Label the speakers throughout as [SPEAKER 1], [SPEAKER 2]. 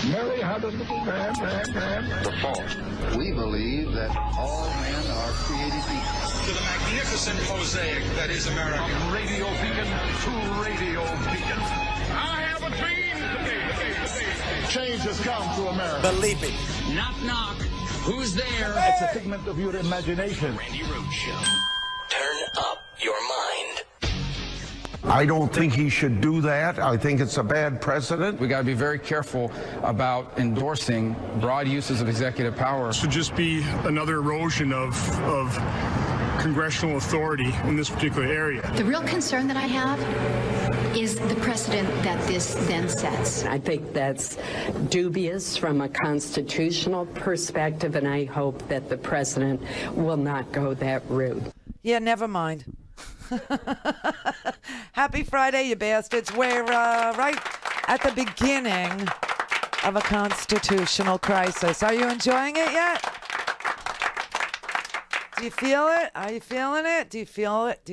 [SPEAKER 1] Mary had a little lamb.
[SPEAKER 2] The fault. We believe that all men are created equal.
[SPEAKER 3] To the magnificent mosaic that is America.
[SPEAKER 1] From radio beacon to radio beacon.
[SPEAKER 3] I have a dream today.
[SPEAKER 1] Change has come to America.
[SPEAKER 4] Believe it.
[SPEAKER 3] Knock, knock. Who's there?
[SPEAKER 1] It's a figment of your imagination.
[SPEAKER 3] Randi Rhodes Show.
[SPEAKER 4] Turn up your mind.
[SPEAKER 5] I don't think he should do that. I think it's a bad precedent.
[SPEAKER 6] We got to be very careful about endorsing broad uses of executive power.
[SPEAKER 7] This would just be another erosion of congressional authority in this particular area.
[SPEAKER 8] The real concern that I have is the precedent that this then sets.
[SPEAKER 9] I think that's dubious from a constitutional perspective, and I hope that the president will not go that route.
[SPEAKER 10] Yeah, never mind. Happy Friday, you bastards. We're right at the beginning of a constitutional crisis. Are you enjoying it yet? Do you feel it? Are you feeling it? Do you feel it?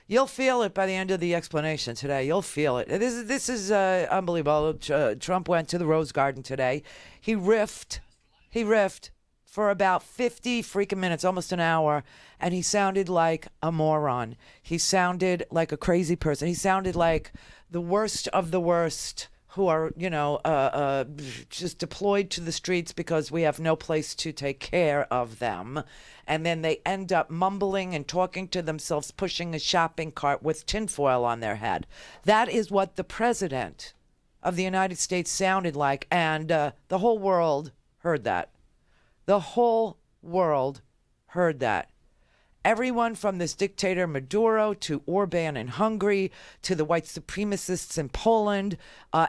[SPEAKER 10] You'll feel it by the end of the explanation today. You'll feel it. This is unbelievable. Trump went to the Rose Garden today. He riffed for about 50 freaking minutes, almost an hour, and he sounded like a moron. He sounded like a crazy person. He sounded like the worst of the worst who are, just deployed to the streets because we have no place to take care of them. And then they end up mumbling and talking to themselves, pushing a shopping cart with tinfoil on their head. That is what the president of the United States sounded like, and the whole world heard that. The whole world heard that. Everyone from this dictator Maduro to Orban in Hungary to the white supremacists in Poland,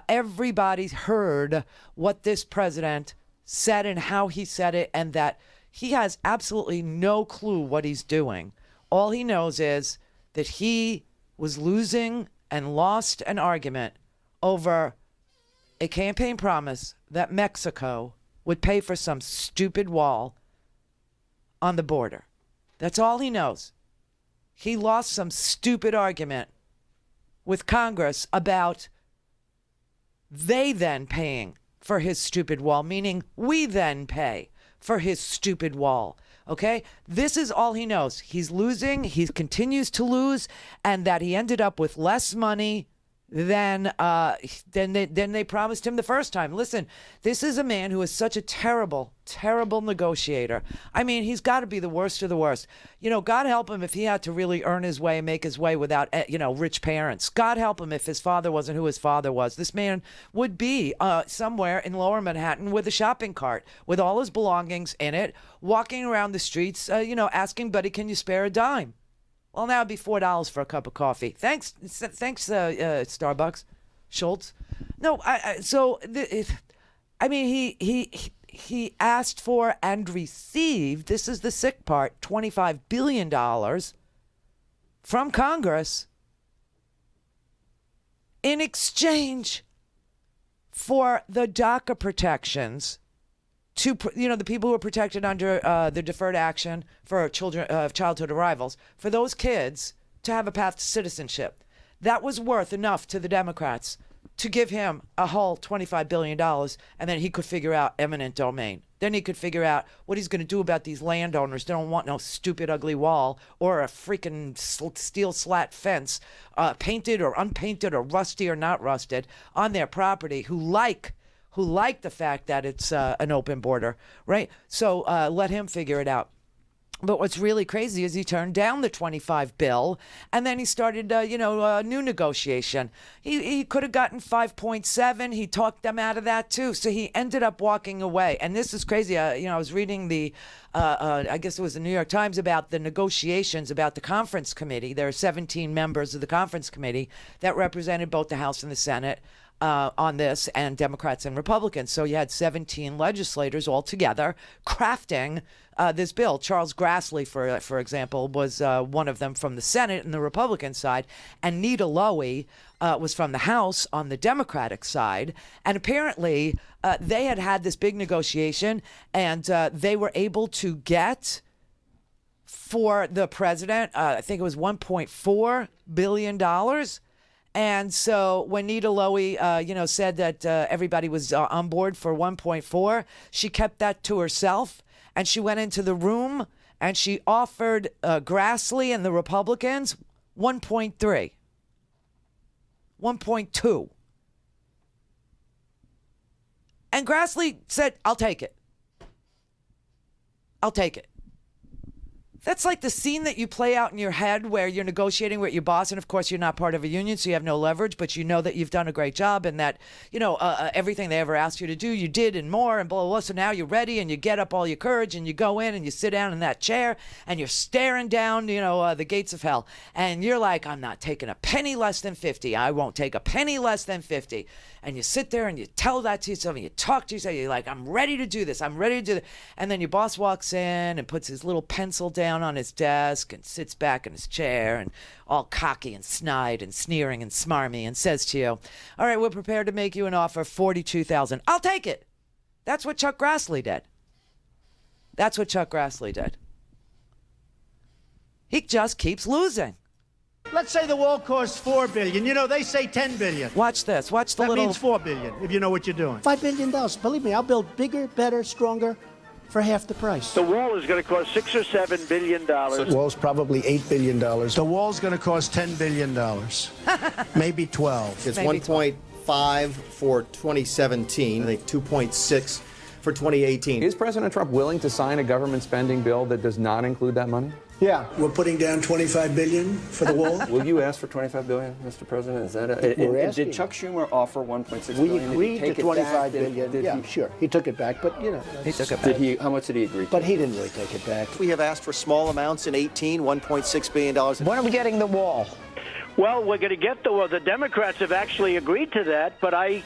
[SPEAKER 10] everybody's heard what this president said and how he said it, and that he has absolutely no clue what he's doing. All he knows is that he was losing and lost an argument over a campaign promise that Mexico would pay for some stupid wall on the border. That's all he knows. He lost some stupid argument with Congress about they then paying for his stupid wall, meaning we then pay for his stupid wall. Okay? This is all he knows. He's losing, he continues to lose, and that he ended up with less money than they promised him the first time. Listen, this is a man who is such a terrible, terrible negotiator. I mean, he's got to be the worst of the worst. God help him if he had to really earn his way and make his way without, rich parents. God help him if his father wasn't who his father was. This man would be somewhere in Lower Manhattan with a shopping cart with all his belongings in it, walking around the streets, asking, buddy, can you spare a dime? Well, now it'd be $4 for a cup of coffee. Thanks, Starbucks, Schultz. No, he asked for and received. This is the sick part: $25 billion from Congress in exchange for the DACA protections. To the people who are protected under the deferred action for childhood arrivals, for those kids to have a path to citizenship. That was worth enough to the Democrats to give him a whole $25 billion, and then he could figure out eminent domain. Then he could figure out what he's going to do about these landowners. They don't want no stupid, ugly wall or a freaking steel slat fence, painted or unpainted or rusty or not rusted, on their property, who like the fact that it's an open border, right? So let him figure it out. But what's really crazy is he turned down the 25 bill, and then he started, a new negotiation. He could have gotten 5.7. He talked them out of that too. So he ended up walking away. And this is crazy. I was reading I guess it was the New York Times, about the negotiations about the conference committee. There are 17 members of the conference committee that represented both the House and the Senate on this, and Democrats and Republicans. So you had 17 legislators all together crafting this bill. Charles Grassley, for example, was one of them from the Senate and the Republican side, and Nita Lowey was from the House on the Democratic side. And apparently they had this big negotiation, and they were able to get for the president, I think it was $1.4 billion. And so when Nita Lowey, said that everybody was on board for 1.4, she kept that to herself. And she went into the room and she offered Grassley and the Republicans 1.3, 1.2. And Grassley said, I'll take it. I'll take it. That's like the scene that you play out in your head where you're negotiating with your boss, and of course you're not part of a union, so you have no leverage, but you know that you've done a great job and that, everything they ever asked you to do, you did and more and blah, blah, blah. So now you're ready and you get up all your courage and you go in and you sit down in that chair and you're staring down, the gates of hell. And you're like, I'm not taking a penny less than 50. I won't take a penny less than 50. And you sit there and you tell that to yourself and you talk to yourself. You're like, I'm ready to do this. I'm ready to do this. And then your boss walks in and puts his little pencil down on his desk and sits back in his chair and all cocky and snide and sneering and smarmy and says to you, all right, we're prepared to make you an offer of $42,000. I'll take it. That's what Chuck Grassley did. That's what Chuck Grassley did. He just keeps losing.
[SPEAKER 11] Let's say the wall costs $4 billion. They say $10 billion.
[SPEAKER 10] Watch this. Watch the
[SPEAKER 11] that
[SPEAKER 10] little...
[SPEAKER 11] means $4 billion, if you know what you're doing. $5 billion. Believe me, I'll build bigger, better, stronger for half the price.
[SPEAKER 12] The wall is going to cost $6 or $7 billion.
[SPEAKER 11] The wall's probably $8 billion. The wall's going to cost $10 billion. Maybe 12.
[SPEAKER 13] It's 1.5 for 2017. I think 2.6 for 2018.
[SPEAKER 14] Is President Trump willing to sign a government spending bill that does not include that money?
[SPEAKER 11] Yeah, we're putting down $25 billion for the wall.
[SPEAKER 15] Will you ask for $25 billion, Mr. President? Is that and did Chuck Schumer offer $1.6 billion?
[SPEAKER 11] We agreed to $25 billion. Yeah, sure. He took it back, but
[SPEAKER 10] he took it back.
[SPEAKER 15] How much did he agree to?
[SPEAKER 11] But he didn't really take it back.
[SPEAKER 13] We have asked for small amounts in 18, $1.6 billion.
[SPEAKER 16] When are we getting the wall?
[SPEAKER 12] Well, we're going to get the Democrats have actually agreed to that, but I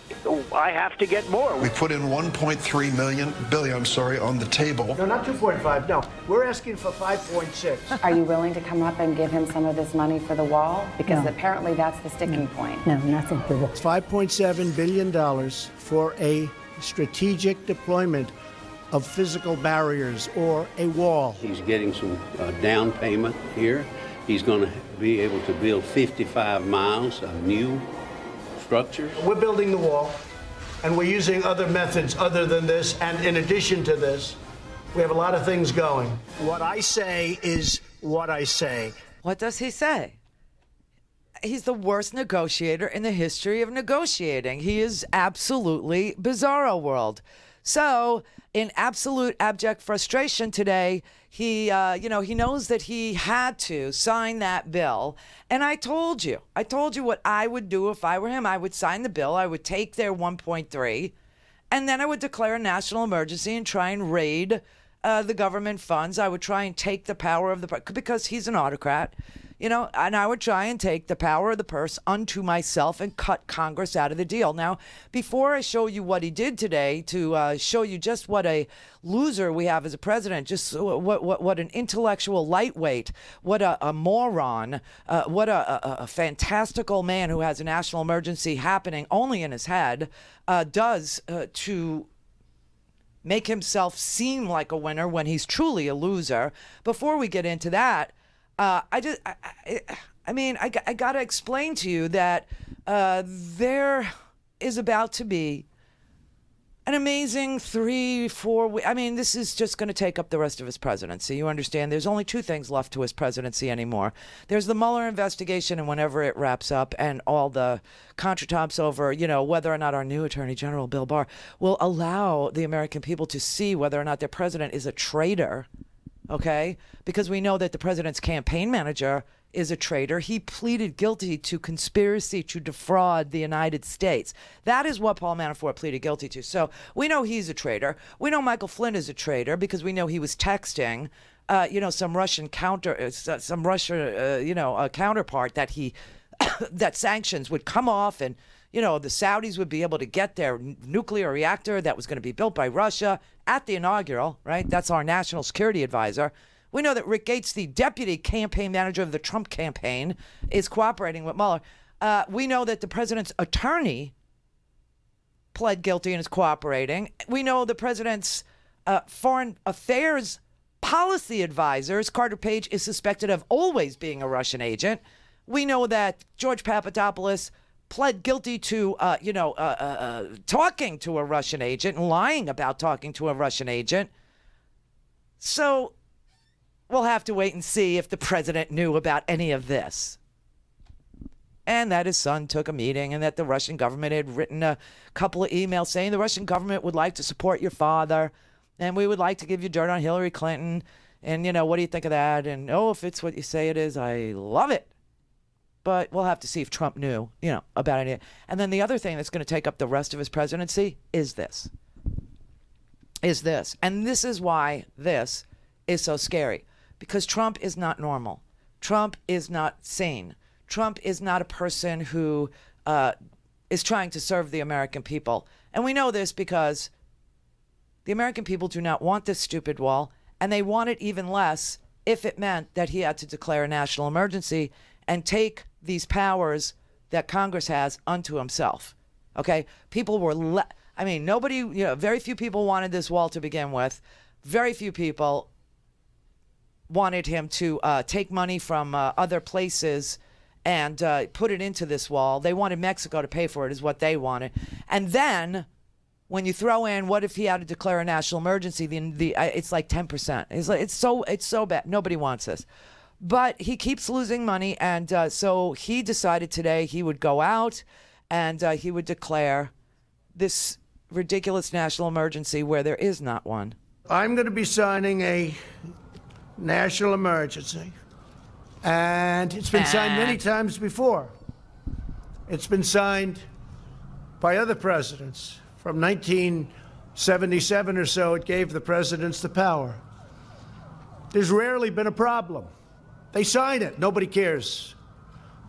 [SPEAKER 12] have to get more.
[SPEAKER 5] We put in $1.3 billion on the table.
[SPEAKER 11] No, not 2.5. No, we're asking for 5.6.
[SPEAKER 17] Are you willing to come up and give him some of this money for the wall? Because apparently that's the sticking point.
[SPEAKER 16] No, nothing for the...
[SPEAKER 11] It's $5.7 billion for a strategic deployment of physical barriers or a wall.
[SPEAKER 18] He's getting some down payment here. He's going to be able to build 55 miles of new structures.
[SPEAKER 11] We're building the wall, and we're using other methods other than this, and in addition to this, we have a lot of things going. What I say is what I say.
[SPEAKER 10] What does he say? He's the worst negotiator in the history of negotiating. He is absolutely bizarro world. So, in absolute abject frustration today, he knows that he had to sign that bill. And I told you what I would do if I were him. I would sign the bill. I would take their 1.3, and then I would declare a national emergency and try and raid the government funds. I would try and take the power of because he's an autocrat. And I would try and take the power of the purse unto myself and cut Congress out of the deal. Now, before I show you what he did today, to show you just what a loser we have as a president, just what an intellectual lightweight, what a moron, what a fantastical man who has a national emergency happening only in his head, does to make himself seem like a winner when he's truly a loser. Before we get into that, I got to explain to you that there is about to be an amazing 3-4 weeks. This is just going to take up the rest of his presidency. You understand? There's only two things left to his presidency anymore. There's the Mueller investigation, and whenever it wraps up, and all the contretemps over, whether or not our new Attorney General, Bill Barr, will allow the American people to see whether or not their president is a traitor. Okay? Because we know that the president's campaign manager is a traitor. He pleaded guilty to conspiracy to defraud the United States. That is what Paul Manafort pleaded guilty to. So we know he's a traitor. We know Michael Flynn is a traitor because we know he was texting, some Russian counterpart that that sanctions would come off and, the Saudis would be able to get their nuclear reactor that was going to be built by Russia at the inaugural, right? That's our national security advisor. We know that Rick Gates, the deputy campaign manager of the Trump campaign, is cooperating with Mueller. We know that the president's attorney pled guilty and is cooperating. We know the president's foreign affairs policy advisors, Carter Page, is suspected of always being a Russian agent. We know that George Papadopoulos pled guilty to, talking to a Russian agent and lying about talking to a Russian agent. So we'll have to wait and see if the president knew about any of this. And that his son took a meeting and that the Russian government had written a couple of emails saying the Russian government would like to support your father and we would like to give you dirt on Hillary Clinton. And, what do you think of that? And, if it's what you say it is, I love it. But we'll have to see if Trump knew, about it. And then the other thing that's going to take up the rest of his presidency is this. And this is why this is so scary. Because Trump is not normal. Trump is not sane. Trump is not a person who is trying to serve the American people. And we know this because the American people do not want this stupid wall. And they want it even less if it meant that he had to declare a national emergency and take these powers that Congress has unto himself. Okay? People were, nobody, very few people wanted this wall to begin with. Very few people wanted him to take money from other places and put it into this wall. They wanted Mexico to pay for it is what they wanted. And then when you throw in, what if he had to declare a national emergency, it's like 10%. It's so bad. Nobody wants this. But he keeps losing money, and so he decided today he would go out and he would declare this ridiculous national emergency where there is not one.
[SPEAKER 11] I'm going to be signing a national emergency, and it's been signed many times before. It's been signed by other presidents. From 1977 or so, it gave the presidents the power. There's rarely been a problem. They sign it. Nobody cares.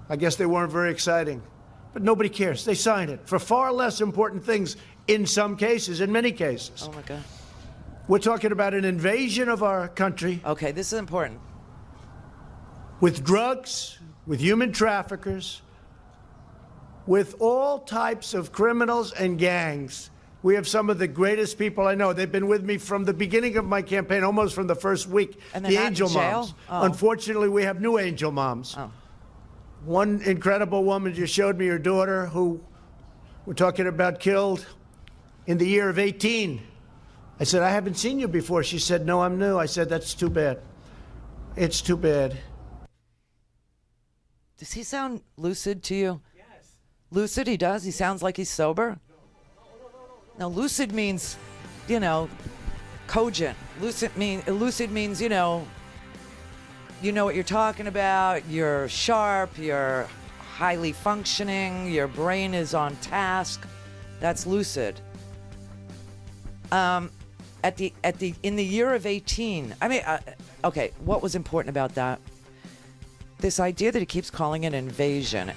[SPEAKER 11] I guess they weren't very exciting. But nobody cares. They sign it for far less important things in some cases, in many cases.
[SPEAKER 10] Oh, my God.
[SPEAKER 11] We're talking about an invasion of our country.
[SPEAKER 10] Okay, this is important.
[SPEAKER 11] With drugs, with human traffickers, with all types of criminals and gangs. We have some of the greatest people I know. They've been with me from the beginning of my campaign, almost from the first week.
[SPEAKER 10] And
[SPEAKER 11] the angel moms.
[SPEAKER 10] Oh.
[SPEAKER 11] Unfortunately, we have new angel moms.
[SPEAKER 10] Oh.
[SPEAKER 11] One incredible woman just showed me her daughter, who we're talking about, killed in the year of 18. I said, I haven't seen you before. She said, no, I'm new. I said, that's too bad. It's too bad.
[SPEAKER 10] Does he sound lucid to you? Yes. Lucid, he does? He sounds like he's sober? Now, lucid means, cogent. Lucid means, you know what you're talking about. You're sharp. You're highly functioning. Your brain is on task. That's lucid. In the year of 18. Okay. What was important about that? This idea that he keeps calling it invasion.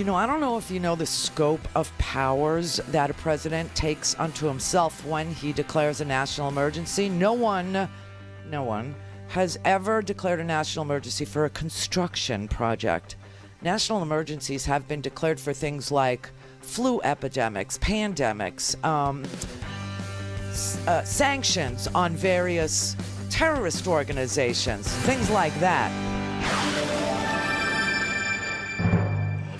[SPEAKER 10] I don't know if you know the scope of powers that a president takes unto himself when he declares a national emergency. No one has ever declared a national emergency for a construction project. National emergencies have been declared for things like flu epidemics, pandemics, sanctions on various terrorist organizations, things like that.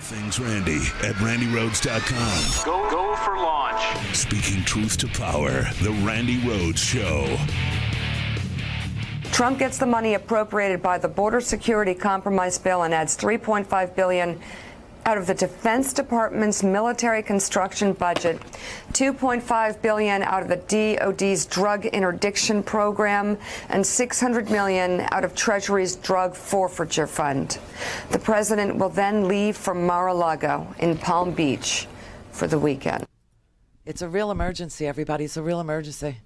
[SPEAKER 19] Things Randi at RandiRhodes.com.
[SPEAKER 3] Go for launch.
[SPEAKER 19] Speaking truth to power, the Randi Rhodes Show.
[SPEAKER 20] Trump gets the money appropriated by the Border Security Compromise Bill and adds $3.5 billion out of the Defense Department's military construction budget, $2.5 billion out of the DOD's drug interdiction program, and $600 million out of Treasury's drug forfeiture fund. The president will then leave for Mar-a-Lago in Palm Beach for the weekend.
[SPEAKER 10] It's a real emergency, everybody. It's a real emergency.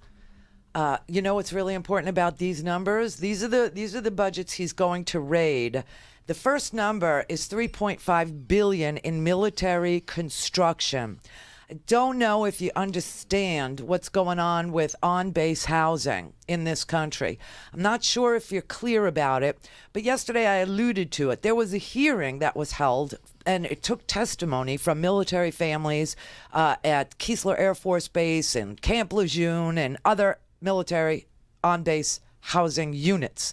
[SPEAKER 10] What's really important about these numbers? These are the budgets he's going to raid. The first number is $3.5 billion in military construction. I don't know if you understand what's going on with on-base housing in this country. I'm not sure if you're clear about it, but yesterday I alluded to it. There was a hearing that was held, and it took testimony from military families at Keesler Air Force Base and Camp Lejeune and other military on-base housing units.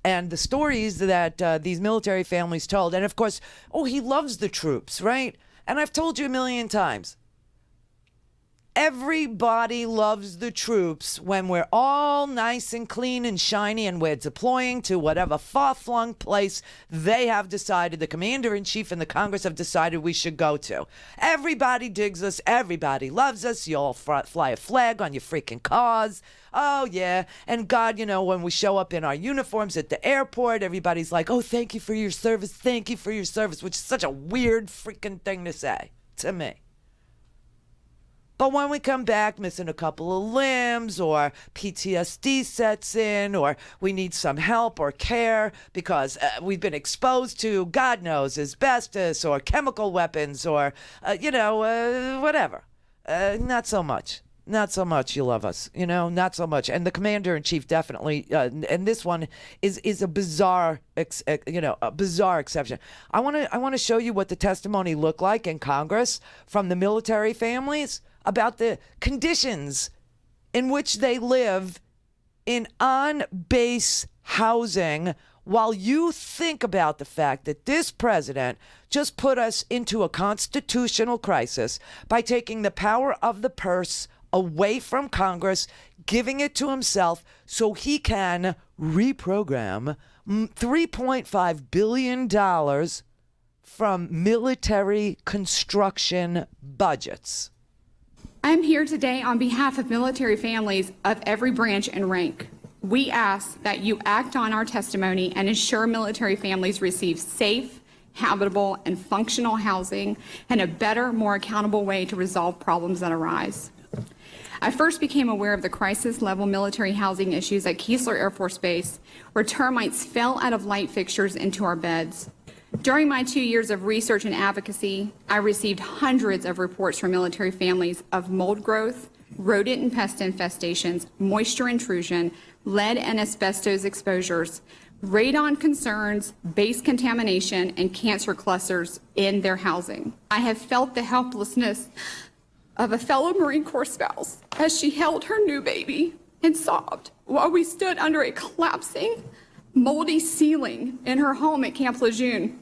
[SPEAKER 10] and the stories that these military families told. And of course, he loves the troops, right? And I've told you a million times, everybody loves the troops when we're all nice and clean and shiny and we're deploying to whatever far-flung place they have decided, the commander-in-chief and the Congress have decided we should go to. Everybody digs us. Everybody loves us. You all fly a flag on your freaking cars. Oh, yeah. And God, when we show up in our uniforms at the airport, everybody's like, oh, thank you for your service. Thank you for your service, which is such a weird freaking thing to say to me. But when we come back missing a couple of limbs, or PTSD sets in, or we need some help or care because we've been exposed to, God knows, asbestos or chemical weapons or, whatever. Not so much. Not so much you love us, not so much. And the commander-in-chief definitely, and this one is a bizarre, a bizarre exception. I want to show you what the testimony looked like in Congress from the military families about the conditions in which they live in on-base housing, while you think about the fact that this president just put us into a constitutional crisis by taking the power of the purse away from Congress, giving it to himself so he can reprogram $3.5 billion from military construction budgets.
[SPEAKER 21] I'm here today on behalf of military families of every branch and rank. We ask that you act on our testimony and ensure military families receive safe, habitable, and functional housing and a better, more accountable way to resolve problems that arise. I first became aware of the crisis-level military housing issues at Keesler Air Force Base, where termites fell out of light fixtures into our beds. During my 2 years of research and advocacy, I received hundreds of reports from military families of mold growth, rodent and pest infestations, moisture intrusion, lead and asbestos exposures, radon concerns, base contamination, and cancer clusters in their housing. I have felt the helplessness of a fellow Marine Corps spouse as she held her new baby and sobbed while we stood under a collapsing, moldy ceiling in her home at Camp Lejeune.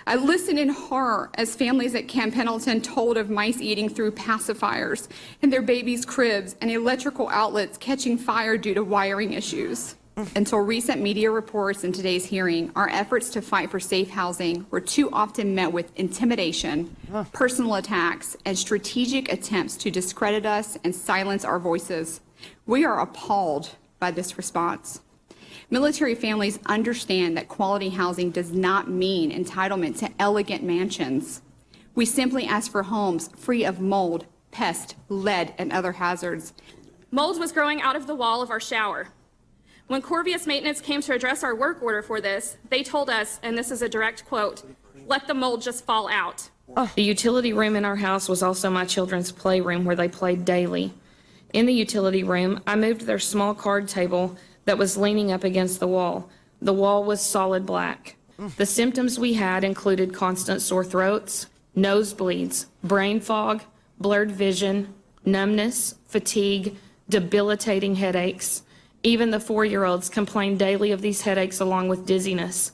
[SPEAKER 21] I listened in horror as families at Camp Pendleton told of mice eating through pacifiers in their babies' cribs and electrical outlets catching fire due to wiring issues. Until recent media reports in today's hearing, our efforts to fight for safe housing were too often met with intimidation, personal attacks, and strategic attempts to discredit us and silence our voices. We are appalled by this response. Military families understand that quality housing does not mean entitlement to elegant mansions. We simply ask for homes free of mold, pest, lead, and other hazards.
[SPEAKER 22] Mold was growing out of the wall of our shower. When Corvius Maintenance came to address our work order for this, they told us, and this is a direct quote, "Let the mold just fall out."
[SPEAKER 23] The utility room in our house was also my children's playroom where they played daily. In the utility room, I moved their small card table that was leaning up against the wall. The wall was solid black. The symptoms we had included constant sore throats, nosebleeds, brain fog, blurred vision, numbness, fatigue, debilitating headaches. Even the 4-year-olds complained daily of these headaches along with dizziness.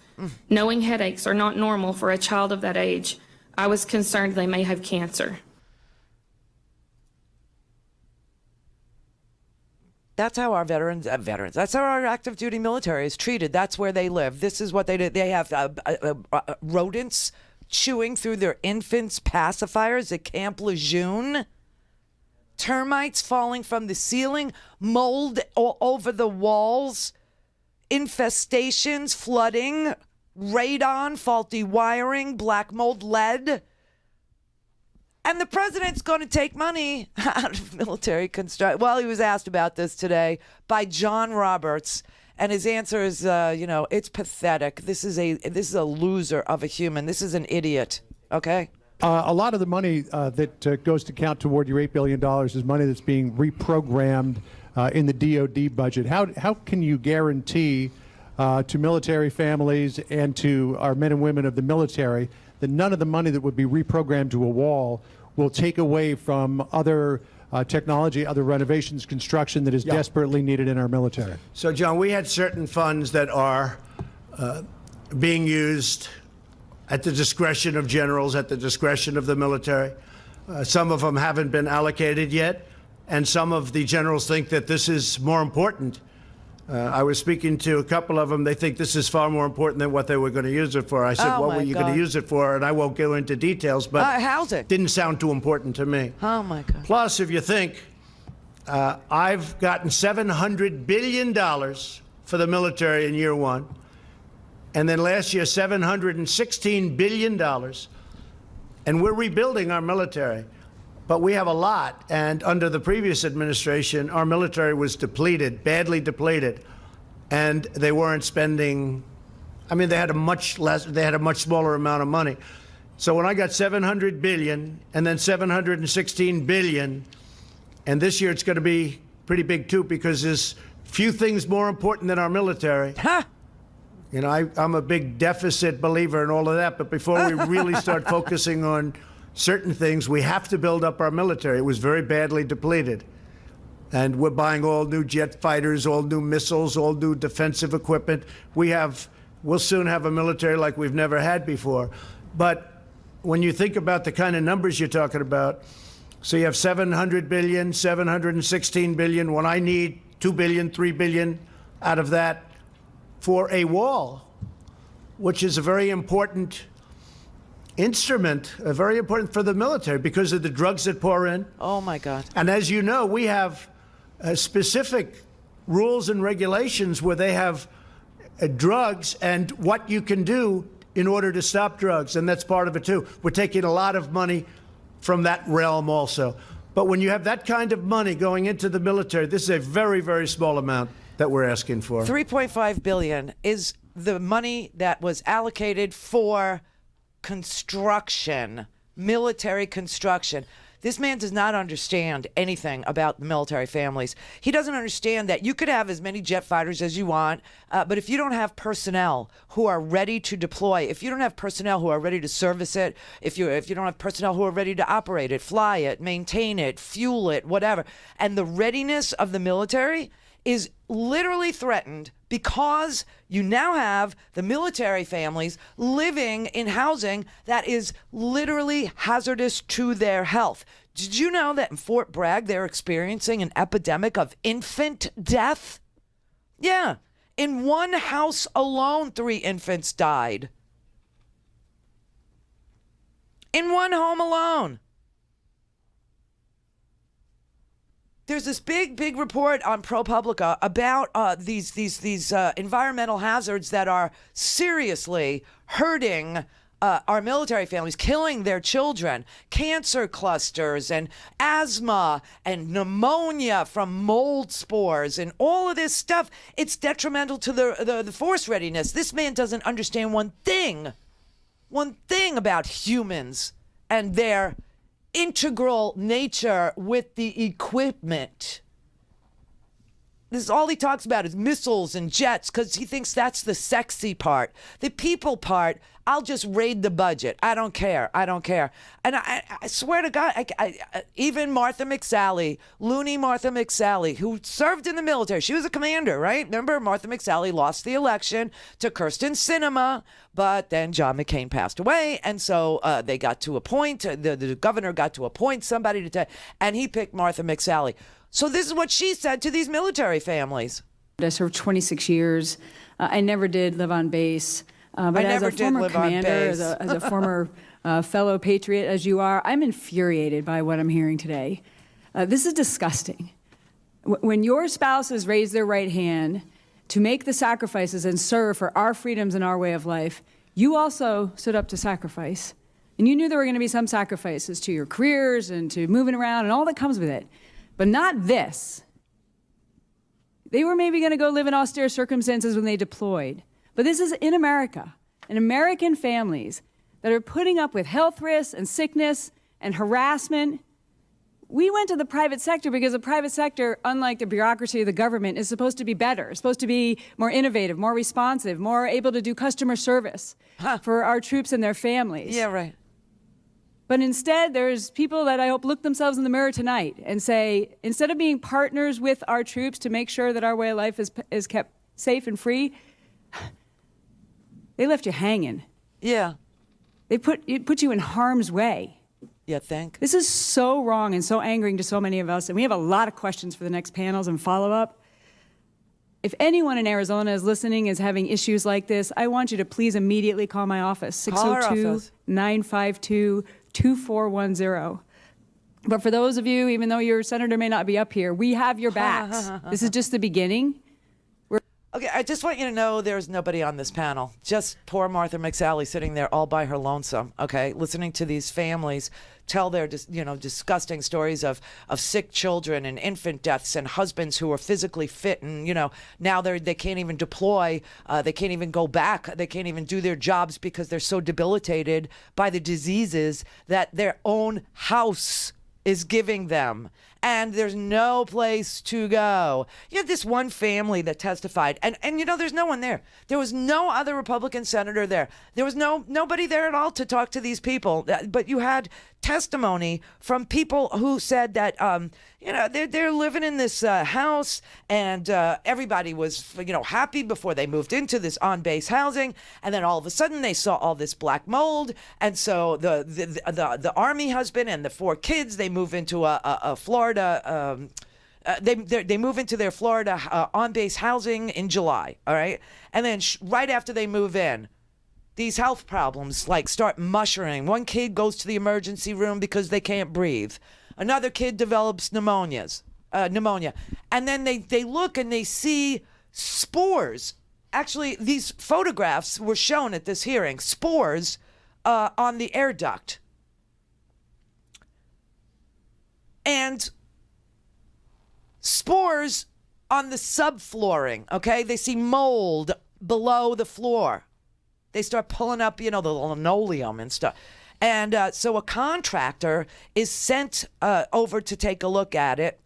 [SPEAKER 23] Knowing headaches are not normal for a child of that age, I was concerned they may have cancer.
[SPEAKER 10] That's how our veterans, that's how our active duty military is treated. That's where they live. This is what they do. They have rodents chewing through their infants' pacifiers at Camp Lejeune. Termites falling from the ceiling, mold all over the walls, infestations, flooding, radon, faulty wiring, black mold, lead. And the president's going to take money out of military construction. Well, he was asked about this today by John Roberts, and his answer is, it's pathetic. This is a loser of a human. This is an idiot. Okay.
[SPEAKER 24] A lot of the money that goes to count toward your $8 billion is money that's being reprogrammed in the DOD budget. How can you guarantee to military families and to our men and women of the military that none of the money that would be reprogrammed to a wall will take away from other technology, other renovations, construction that is desperately needed in our military?
[SPEAKER 11] So, John, we had certain funds that are being used at the discretion of generals, at the discretion of the military. Some of them haven't been allocated yet, and some of the generals think that this is more important. I was speaking to a couple of them. They think this is far more important than what they were going to use it for. I said, what were you going to use it for? And I won't go into details, but
[SPEAKER 10] housing
[SPEAKER 11] didn't sound too important to me.
[SPEAKER 10] Oh, my God.
[SPEAKER 11] Plus, if you think, I've gotten $700 billion for the military in year one, and then last year, $716 billion, and we're rebuilding our military. But we have a lot, and under the previous administration, our military was depleted, badly depleted, and they weren't spending. I mean, they had a much smaller amount of money. So when I got $700 billion and then $716 billion, and this year it's going to be pretty big too, because there's few things more important than our military. You know, I'm a big deficit believer in all of that, but before we really start focusing on certain things, we have to build up our military. It was very badly depleted. And we're buying all new jet fighters, all new missiles, all new defensive equipment. We'll soon have a military like we've never had before. But when you think about the kind of numbers you're talking about, so you have $700 billion, $716 billion, when I need $2 billion, $3 billion out of that for a wall, which is a very important instrument, very important for the military because of the drugs that pour in.
[SPEAKER 10] Oh, my God.
[SPEAKER 11] And as you know, we have specific rules and regulations where they have drugs and what you can do in order to stop drugs, and that's part of it too. We're taking a lot of money from that realm also. But when you have that kind of money going into the military, this is a very, very small amount that we're asking for.
[SPEAKER 10] $3.5 billion is the money that was allocated for construction, military construction. This man does not understand anything about the military families. He doesn't understand that you could have as many jet fighters as you want, but if you don't have personnel who are ready to deploy, if you don't have personnel who are ready to service it, if you don't have personnel who are ready to operate it, fly it, maintain it, fuel it, whatever, and the readiness of the military is literally threatened because you now have the military families living in housing that is literally hazardous to their health. Did you know that in Fort Bragg they're experiencing an epidemic of infant death? Yeah. In one house alone, 3 infants died. In one home alone. There's this big report on ProPublica about these environmental hazards that are seriously hurting our military families, killing their children, cancer clusters and asthma and pneumonia from mold spores and all of this stuff. It's detrimental to the force readiness. This man doesn't understand one thing about humans and their integral nature with the equipment. This is all he talks about is missiles and jets because he thinks that's the sexy part. The people part, I'll just raid the budget. I don't care. And I swear to God, even Martha McSally, loony Martha McSally, who served in the military, she was a commander, right? Remember, Martha McSally lost the election to Kirsten Sinema, but then John McCain passed away, and so they got to appoint, the governor got to appoint somebody and he picked Martha McSally. So this is what she said to these military families.
[SPEAKER 1] I served 26 years. I never did live on base. But as a former commander, as a former fellow patriot as you are, I'm infuriated by what I'm hearing today. This is disgusting. When your spouses raise their right hand to make the sacrifices and serve for our freedoms and our way of life, you also stood up to sacrifice. And you knew there were going to be some sacrifices to your careers and to moving around and all that comes with it. But not this. They were maybe going to go live in austere circumstances when they deployed. But this is in America, and American families that are putting up with health risks and sickness and harassment. We went to the private sector because the private sector, unlike the bureaucracy of the government, is supposed to be better. It's supposed to be more innovative, more responsive, more able to do customer service for our troops and their families.
[SPEAKER 10] Yeah, right.
[SPEAKER 1] But instead, there's people that I hope look themselves in the mirror tonight and say, instead of being partners with our troops to make sure that our way of life is kept safe and free, they left you hanging.
[SPEAKER 10] Yeah.
[SPEAKER 1] They put you in harm's way.
[SPEAKER 10] You think?
[SPEAKER 1] This is so wrong and so angering to so many of us, and we have a lot of questions for the next panels and follow-up. If anyone in Arizona is listening, is having issues like this, I want you to please immediately call my office, 602-952-2410. But for those of you, even though your senator may not be up here, we have your backs. This is just the beginning.
[SPEAKER 10] Okay, I just want you to know there's nobody on this panel. Just poor Martha McSally sitting there all by her lonesome, okay, listening to these families tell their disgusting stories of sick children and infant deaths and husbands who are physically fit and, now they can't even deploy. They can't even go back. They can't even do their jobs because they're so debilitated by the diseases that their own house is giving them. And there's no place to go. You have this one family that testified, and there's no one there. There was no other Republican senator there. There was nobody there at all to talk to these people. But you had testimony from people who said that they're living in this house, and everybody was happy before they moved into this on-base housing, and then all of a sudden they saw all this black mold, and so the Army husband and the 4 kids, they move into a Florida. They move into their Florida on-base housing in July, all right? And then right after they move in, these health problems start mushrooming. One kid goes to the emergency room because they can't breathe. Another kid develops pneumonia. And then they look and they see spores. Actually, these photographs were shown at this hearing, spores on the air duct. And spores on the subflooring, okay? They see mold below the floor. They start pulling up, the linoleum and stuff. And so a contractor is sent over to take a look at it.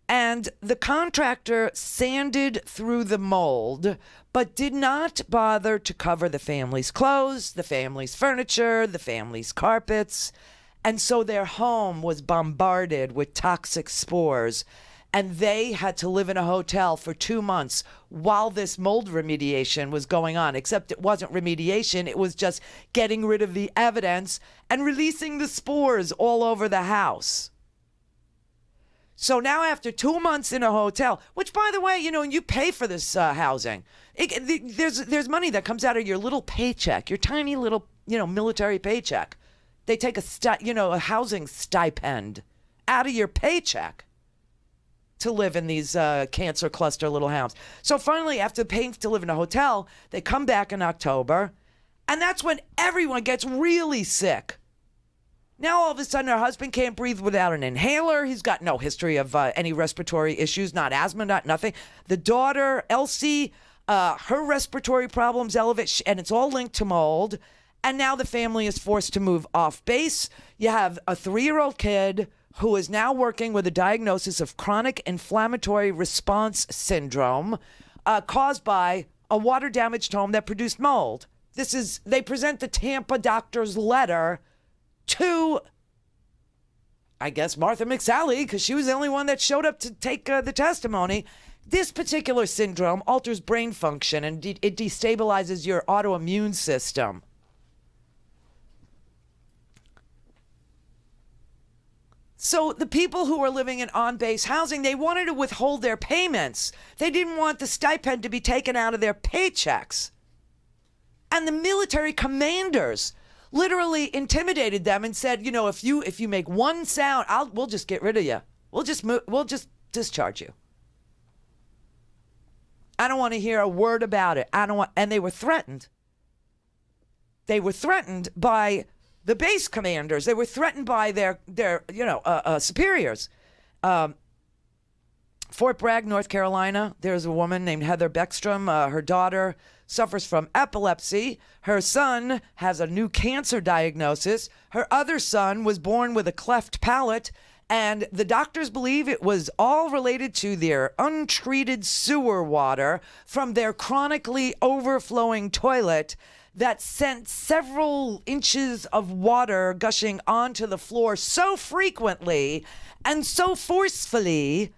[SPEAKER 10] And the contractor sanded through the mold, but did not bother to cover the family's clothes, the family's furniture, the family's carpets. And so their home was bombarded with toxic spores. And they had to live in a hotel for 2 months while this mold remediation was going on. Except it wasn't remediation. It was just getting rid of the evidence and releasing the spores all over the house. So now after 2 months in a hotel, which, by the way, you pay for this housing. There's money that comes out of your little paycheck, your tiny little, military paycheck. They take a housing stipend out of your paycheck to live in these cancer cluster little homes. So finally, after paying to live in a hotel, they come back in October, and that's when everyone gets really sick. Now, all of a sudden, her husband can't breathe without an inhaler. He's got no history of any respiratory issues, not asthma, not nothing. The daughter, Elsie, her respiratory problems elevate, and it's all linked to mold. And now the family is forced to move off base. You have a 3-year-old kid who is now working with a diagnosis of chronic inflammatory response syndrome caused by a water-damaged home that produced mold. They present the Tampa doctor's letter to, I guess, Martha McSally, because she was the only one that showed up to take the testimony. This particular syndrome alters brain function, and it destabilizes your autoimmune system. So the people who were living in on-base housing, they wanted to withhold their payments. They didn't want the stipend to be taken out of their paychecks. And the military commanders literally intimidated them and said, if you make one sound, we'll just get rid of you. We'll just discharge you. I don't want to hear a word about it. And they were threatened. They were threatened by the base commanders. They were threatened by their superiors. Fort Bragg, North Carolina, there's a woman named Heather Beckstrom. Her daughter suffers from epilepsy. Her son has a new cancer diagnosis. Her other son was born with a cleft palate, and the doctors believe it was all related to their untreated sewer water from their chronically overflowing toilet. that sent several inches of water gushing onto the floor so frequently and so forcefully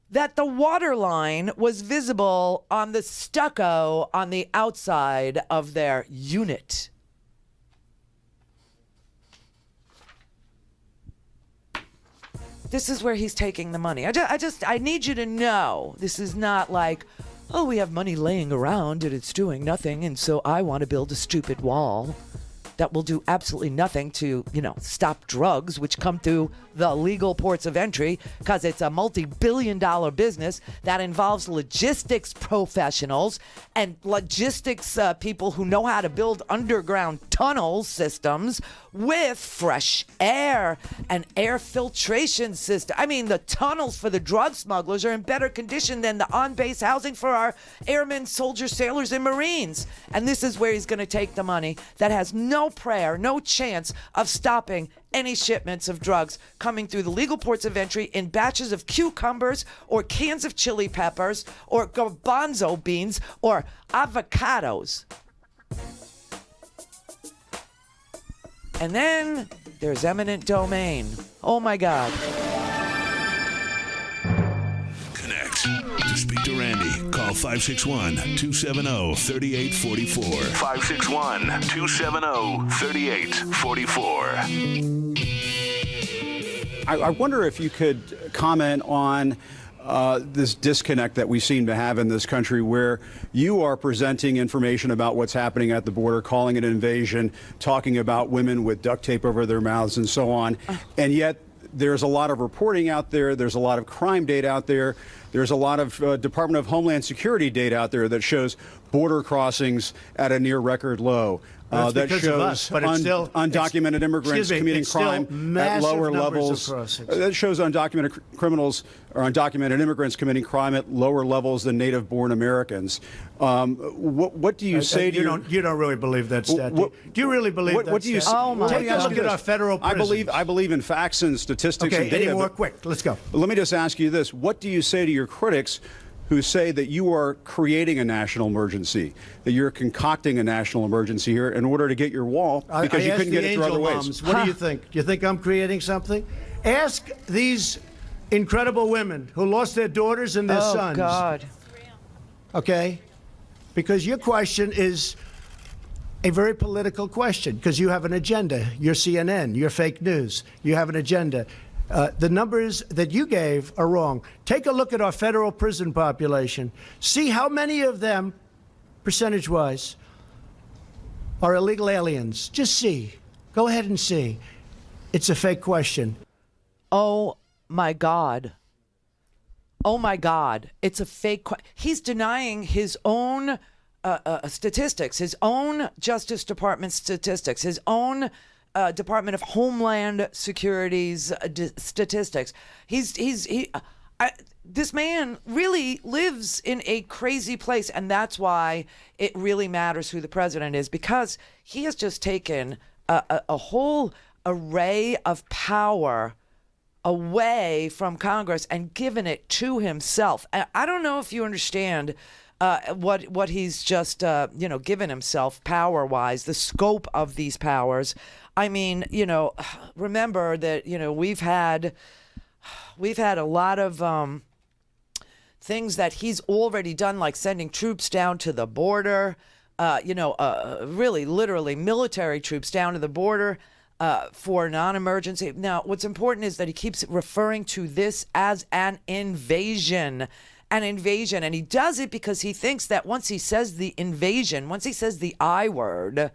[SPEAKER 10] that the water line was visible on the stucco on the outside of their unit. This is where he's taking the money. I need you to know this is not like, oh, we have money laying around and it's doing nothing, and so I want to build a stupid wall that will do absolutely nothing to, stop drugs, which come through the legal ports of entry, because it's a multi-billion-dollar business that involves logistics professionals and logistics people who know how to build underground tunnel systems with fresh air and air filtration system. I mean, the tunnels for the drug smugglers are in better condition than the on-base housing for our airmen, soldiers, sailors, and Marines. And this is where he's going to take the money that has no prayer, no chance of stopping any shipments of drugs coming through the legal ports of entry in batches of cucumbers or cans of chili peppers or garbanzo beans or avocados. And then there's eminent domain. Oh my God.
[SPEAKER 19] Connect. To speak to Randi, call 561-270-3844.
[SPEAKER 2] 561-270-3844. I wonder if you could comment on this disconnect that we seem to have in this country, where you are presenting information about what's happening at the border, calling it an invasion, talking about women with duct tape over their mouths and so on, and yet there's a lot of reporting out there, there's a lot of crime data out there, there's a lot of Department of Homeland Security data out there that shows border crossings at a near record low. That shows undocumented immigrants committing crime at lower levels. That shows undocumented criminals or undocumented immigrants committing crime at lower levels than native-born Americans. What do you say to
[SPEAKER 11] you don't really believe that stat? Do you really believe that?
[SPEAKER 2] What do you say?
[SPEAKER 11] Oh my Take a look at our federal prisons.
[SPEAKER 2] I believe in facts and statistics and data.
[SPEAKER 11] Any more quick? Let's go.
[SPEAKER 2] Let me just ask you this: what do you say to your critics who say that you are creating a national emergency, that you're concocting a national emergency here in order to get your wall because you couldn't get it through other ways?
[SPEAKER 11] What do you think? Do you think I'm creating something? Ask these incredible women who lost their daughters and their sons.
[SPEAKER 10] Oh, God.
[SPEAKER 11] Okay? Because your question is a very political question, because you have an agenda. You're CNN. You're fake news. You have an agenda. The numbers that you gave are wrong. Take a look at our federal prison population. See how many of them, percentage-wise, are illegal aliens. Just see. Go ahead and see. It's a fake question.
[SPEAKER 10] Oh, my God. Oh, my God. It's a fake question. He's denying his own statistics, his own Justice Department statistics, his own Department of Homeland Security's statistics. This man really lives in a crazy place, and that's why it really matters who the president is, because he has just taken a whole array of power away from Congress and given it to himself. I don't know if you understand what he's just given himself power-wise, the scope of these powers. I mean, remember that, we've had a lot of things that he's already done, like sending troops down to the border, really, literally military troops down to the border for non-emergency. Now, what's important is that he keeps referring to this as an invasion. And he does it because he thinks that once he says the invasion, once he says the I word,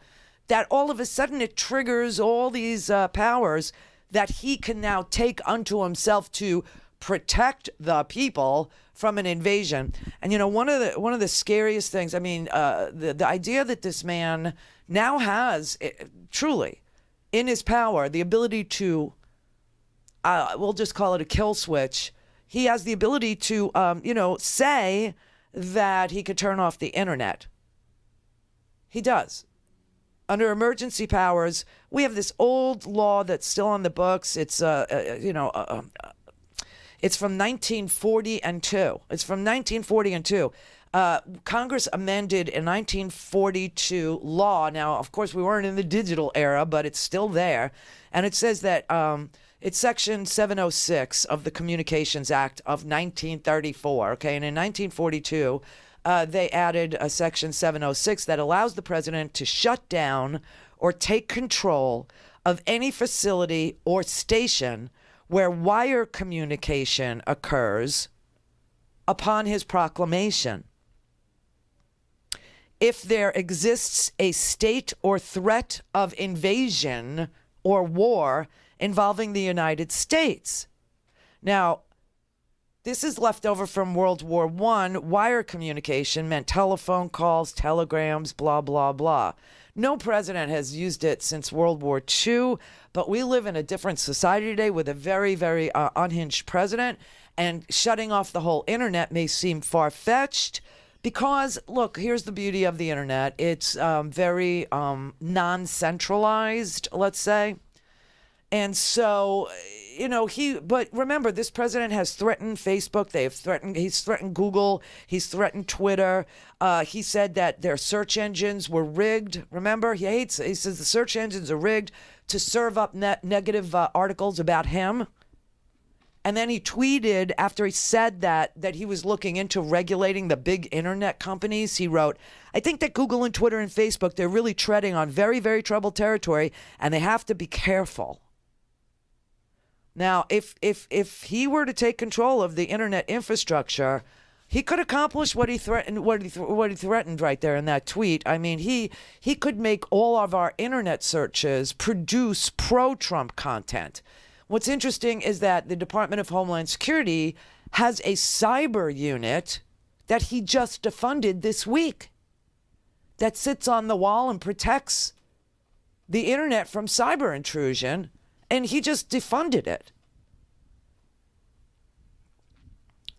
[SPEAKER 10] that all of a sudden it triggers all these powers that he can now take unto himself to protect the people from an invasion. And one of the scariest things, I mean, the idea that this man now has truly in his power the ability to, we'll just call it a kill switch. He has the ability to, say that he could turn off the internet. He does. Under emergency powers, we have this old law that's still on the books. It's, it's from 1940 and 2. It's from 1940 and 2. Congress amended a 1942 law. Now, of course, we weren't in the digital era, but it's still there. And it says that it's Section 706 of the Communications Act of 1934. Okay, and in 1942, they added a Section 706 that allows the president to shut down or take control of any facility or station where wire communication occurs upon his proclamation. If there exists a state or threat of invasion or war involving the United States. Now, this is left over from World War I. Wire communication meant telephone calls, telegrams, blah, blah, blah. No president has used it since World War II, but we live in a different society today with a very, very unhinged president, and shutting off the whole internet may seem far-fetched because, look, here's the beauty of the internet. It's very non-centralized, let's say. And so, but remember, this president has threatened Facebook. He's threatened Google. He's threatened Twitter. He said that their search engines were rigged. Remember, he says the search engines are rigged to serve up negative articles about him. And then he tweeted after he said that he was looking into regulating the big internet companies. He wrote, I think that Google and Twitter and Facebook, they're really treading on very, very troubled territory, and they have to be careful. Now, if he were to take control of the internet infrastructure, he could accomplish what he threatened right there in that tweet. I mean, he could make all of our internet searches produce pro-Trump content. What's interesting is that the Department of Homeland Security has a cyber unit that he just defunded this week that sits on the wall and protects the internet from cyber intrusion, and he just defunded it.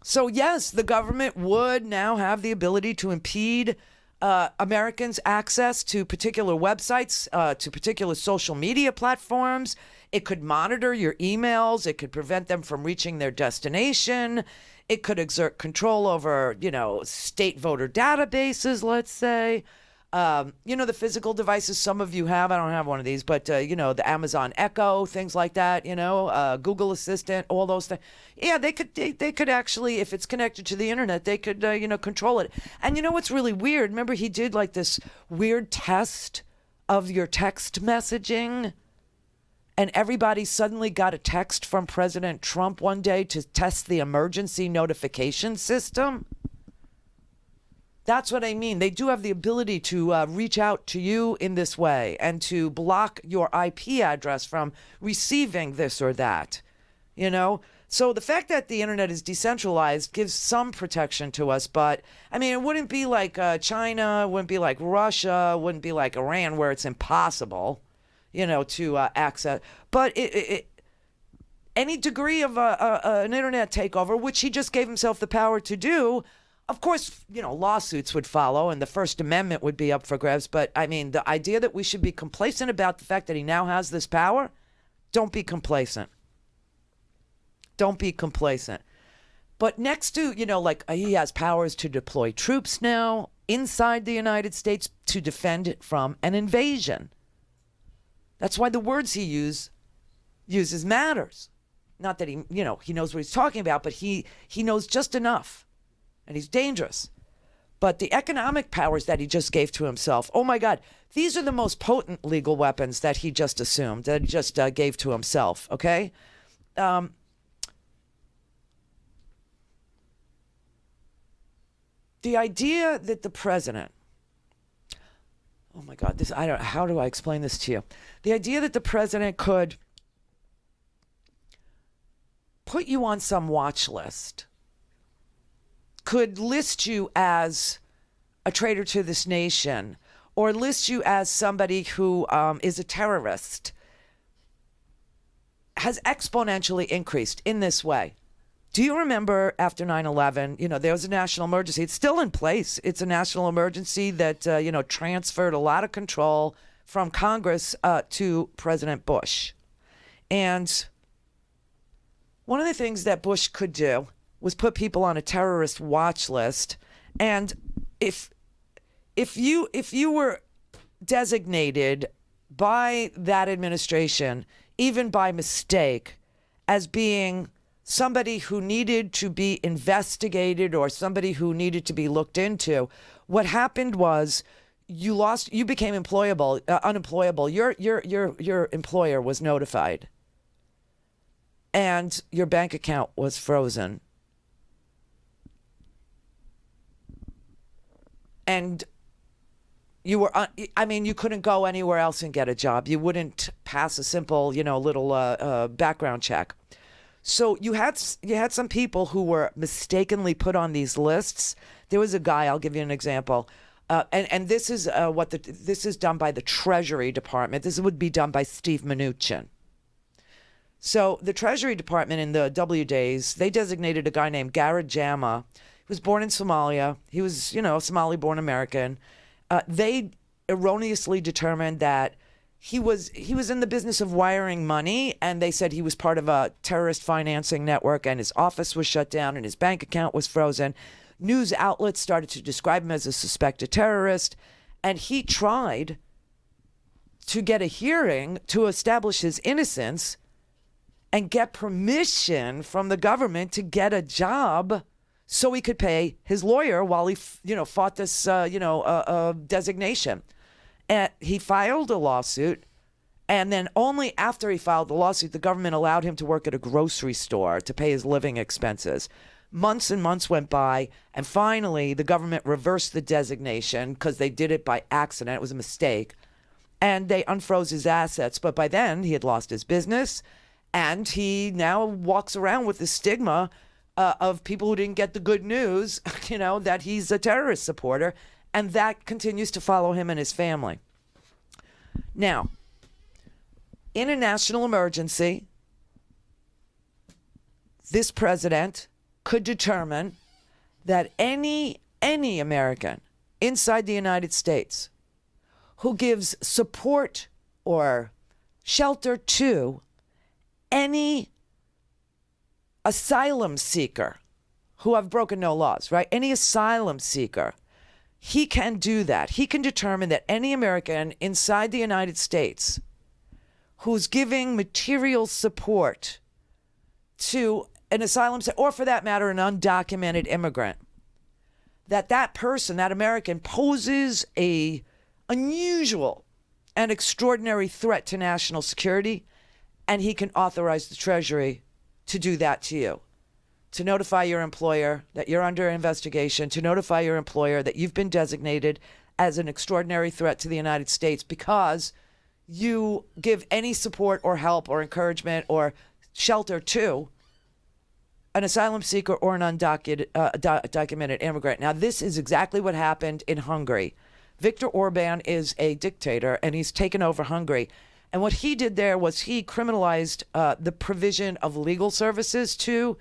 [SPEAKER 10] So yes, the government would now have the ability to impede Americans' access to particular websites, to particular social media platforms. It could monitor your emails. It could prevent them from reaching their destination. It could exert control over, state voter databases, let's say. The physical devices some of you have. I don't have one of these, but, the Amazon Echo, things like that, Google Assistant, all those things. Yeah, they could actually, if it's connected to the internet, they could, control it. And what's really weird? Remember, he did like this weird test of your text messaging, and everybody suddenly got a text from President Trump one day to test the emergency notification system. That's what I mean. They do have the ability to reach out to you in this way and to block your IP address from receiving this or that, So the fact that the internet is decentralized gives some protection to us, but, it wouldn't be like China, it wouldn't be like Russia, it wouldn't be like Iran where it's impossible, to access. But any degree of an internet takeover, which he just gave himself the power to do, of course, lawsuits would follow and the First Amendment would be up for grabs. But, the idea that we should be complacent about the fact that he now has this power, don't be complacent. Don't be complacent. But next to, he has powers to deploy troops now inside the United States to defend it from an invasion. That's why the words he uses matters. Not that he knows what he's talking about, but he knows just enough. And he's dangerous. But the economic powers that he just gave to himself, oh my God, these are the most potent legal weapons that he just assumed, that he just gave to himself, okay? The idea that the president, oh my God, how do I explain this to you? The idea that the president could put you on some watch list, could list you as a traitor to this nation, or list you as somebody who is a terrorist, has exponentially increased in this way. Do you remember after 9/11, there was a national emergency. It's still in place. It's a national emergency that, transferred a lot of control from Congress to President Bush. And one of the things that Bush could do was put people on a terrorist watch list And if you were designated by that administration, even by mistake, as being somebody who needed to be investigated or somebody who needed to be looked into, what happened was you became unemployable. Your employer was notified, and your bank account was frozen. And you were, you couldn't go anywhere else and get a job. You wouldn't pass a simple, little background check. So you had some people who were mistakenly put on these lists. There was a guy, I'll give you an example. And this is this is done by the Treasury Department. This would be done by Steve Mnuchin. So the Treasury Department in the W days, they designated a guy named Garrett Jama. He was born in Somalia. He was, Somali-born American. They erroneously determined that he was in the business of wiring money, and they said he was part of a terrorist financing network, and his office was shut down and his bank account was frozen. News outlets started to describe him as a suspected terrorist, and he tried to get a hearing to establish his innocence and get permission from the government to get a job so he could pay his lawyer while he, fought this, designation. And he filed a lawsuit, and then only after he filed the lawsuit, the government allowed him to work at a grocery store to pay his living expenses. Months and months went by, and finally the government reversed the designation because they did it by accident. It was a mistake. And they unfroze his assets. But by then, he had lost his business, and he now walks around with the stigma of people who didn't get the good news, that he's a terrorist supporter, and that continues to follow him and his family. Now, in a national emergency, this president could determine that any American inside the United States who gives support or shelter to any asylum seeker who have broken no laws, right? Any asylum seeker, he can do that. He can determine that any American inside the United States who's giving material support to an asylum seeker, or for that matter, an undocumented immigrant, that person, that American, poses a unusual and extraordinary threat to national security, and he can authorize the Treasury to do that to you, to notify your employer that you're under investigation, to notify your employer that you've been designated as an extraordinary threat to the United States because you give any support or help or encouragement or shelter to an asylum seeker or an undocumented immigrant. Now, this is exactly what happened in Hungary. Viktor Orban is a dictator, and he's taken over Hungary. And what he did there was he criminalized the provision of legal services to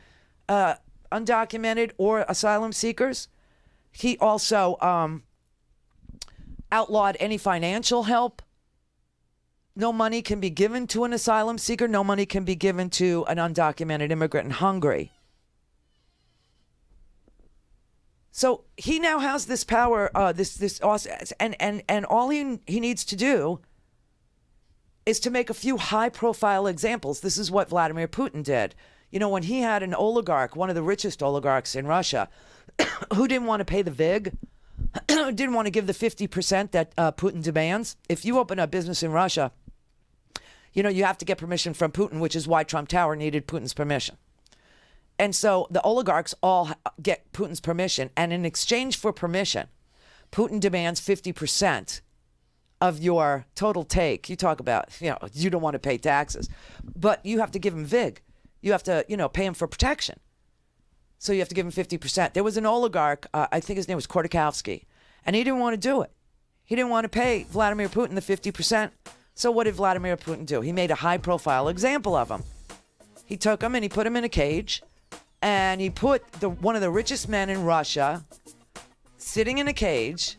[SPEAKER 10] undocumented or asylum seekers. He also outlawed any financial help. No money can be given to an asylum seeker. No money can be given to an undocumented immigrant in Hungary. So he now has this power, and all he needs to do is to make a few high-profile examples. This is what Vladimir Putin did. When he had an oligarch, one of the richest oligarchs in Russia, who didn't want to pay the VIG, didn't want to give the 50% that Putin demands. If you open a business in Russia, you have to get permission from Putin, which is why Trump Tower needed Putin's permission. And so the oligarchs all get Putin's permission, and in exchange for permission, Putin demands 50% of your total take. You talk about, you don't want to pay taxes, but you have to give him VIG. You have to, pay him for protection. So you have to give him 50%. There was an oligarch, I think his name was Khodorkovsky, and he didn't want to do it. He didn't want to pay Vladimir Putin the 50%. So what did Vladimir Putin do? He made a high-profile example of him. He took him and he put him in a cage, and he put one of the richest men in Russia sitting in a cage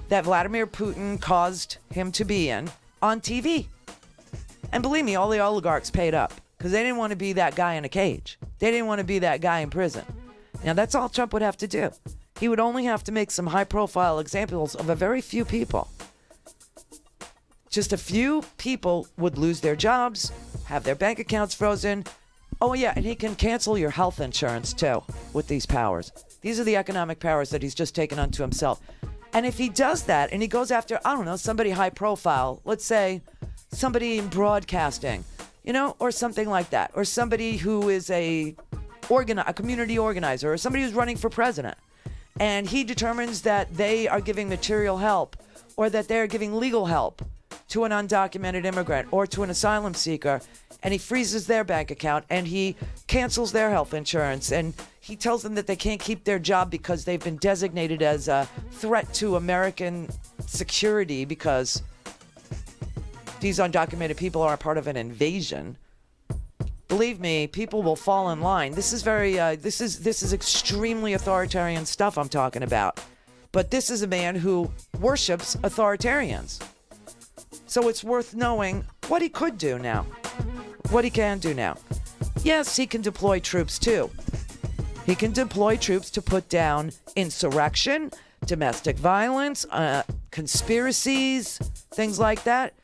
[SPEAKER 10] that Vladimir Putin caused him to be in on TV. And believe me, all the oligarchs paid up because they didn't want to be that guy in a cage. They didn't want to be that guy in prison. Now, that's all Trump would have to do. he would only have to make some high-profile examples of a very few people. Just a few people would lose their jobs, have their bank accounts frozen. Oh, yeah, and he can cancel your health insurance, too, with these powers. These are the economic powers that he's just taken unto himself. And if he does that, and he goes after, I don't know, somebody high-profile, let's say somebody in broadcasting, or something like that, or somebody who is a community organizer, or somebody who's running for president, and he determines that they are giving material help or that they're giving legal help to an undocumented immigrant or to an asylum seeker, and he freezes their bank account and he cancels their health insurance, and he tells them that they can't keep their job because they've been designated as a threat to American security because these undocumented people are a part of an invasion. Believe me, people will fall in line. This is this is extremely authoritarian stuff I'm talking about. But this is a man who worships authoritarians. So it's worth knowing what he could do now, what he can do now. Yes, he can deploy troops too. He can deploy troops to put down insurrection, domestic violence, conspiracies, things like that.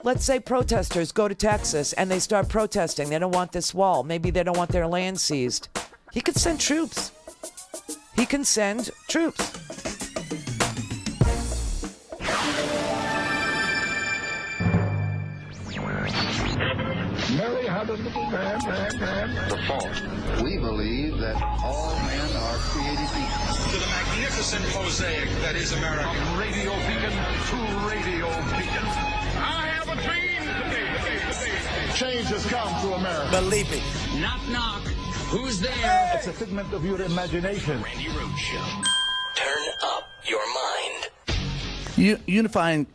[SPEAKER 10] Let's say protesters go to Texas and they start protesting. They don't want this wall. Maybe they don't want their land seized. He could send troops. He can send troops.
[SPEAKER 3] Mary had a little man.
[SPEAKER 4] The fault. We believe that all men are created equal.
[SPEAKER 3] To the magnificent mosaic that is America. From radio beacon to radio beacon. I have a dream today.
[SPEAKER 6] Change has come to America.
[SPEAKER 3] Believe me.
[SPEAKER 6] Knock, knock. Who's there? It's a figment of your imagination.
[SPEAKER 7] Randi Rhodes Show. Turn up your mind.
[SPEAKER 8] Unifying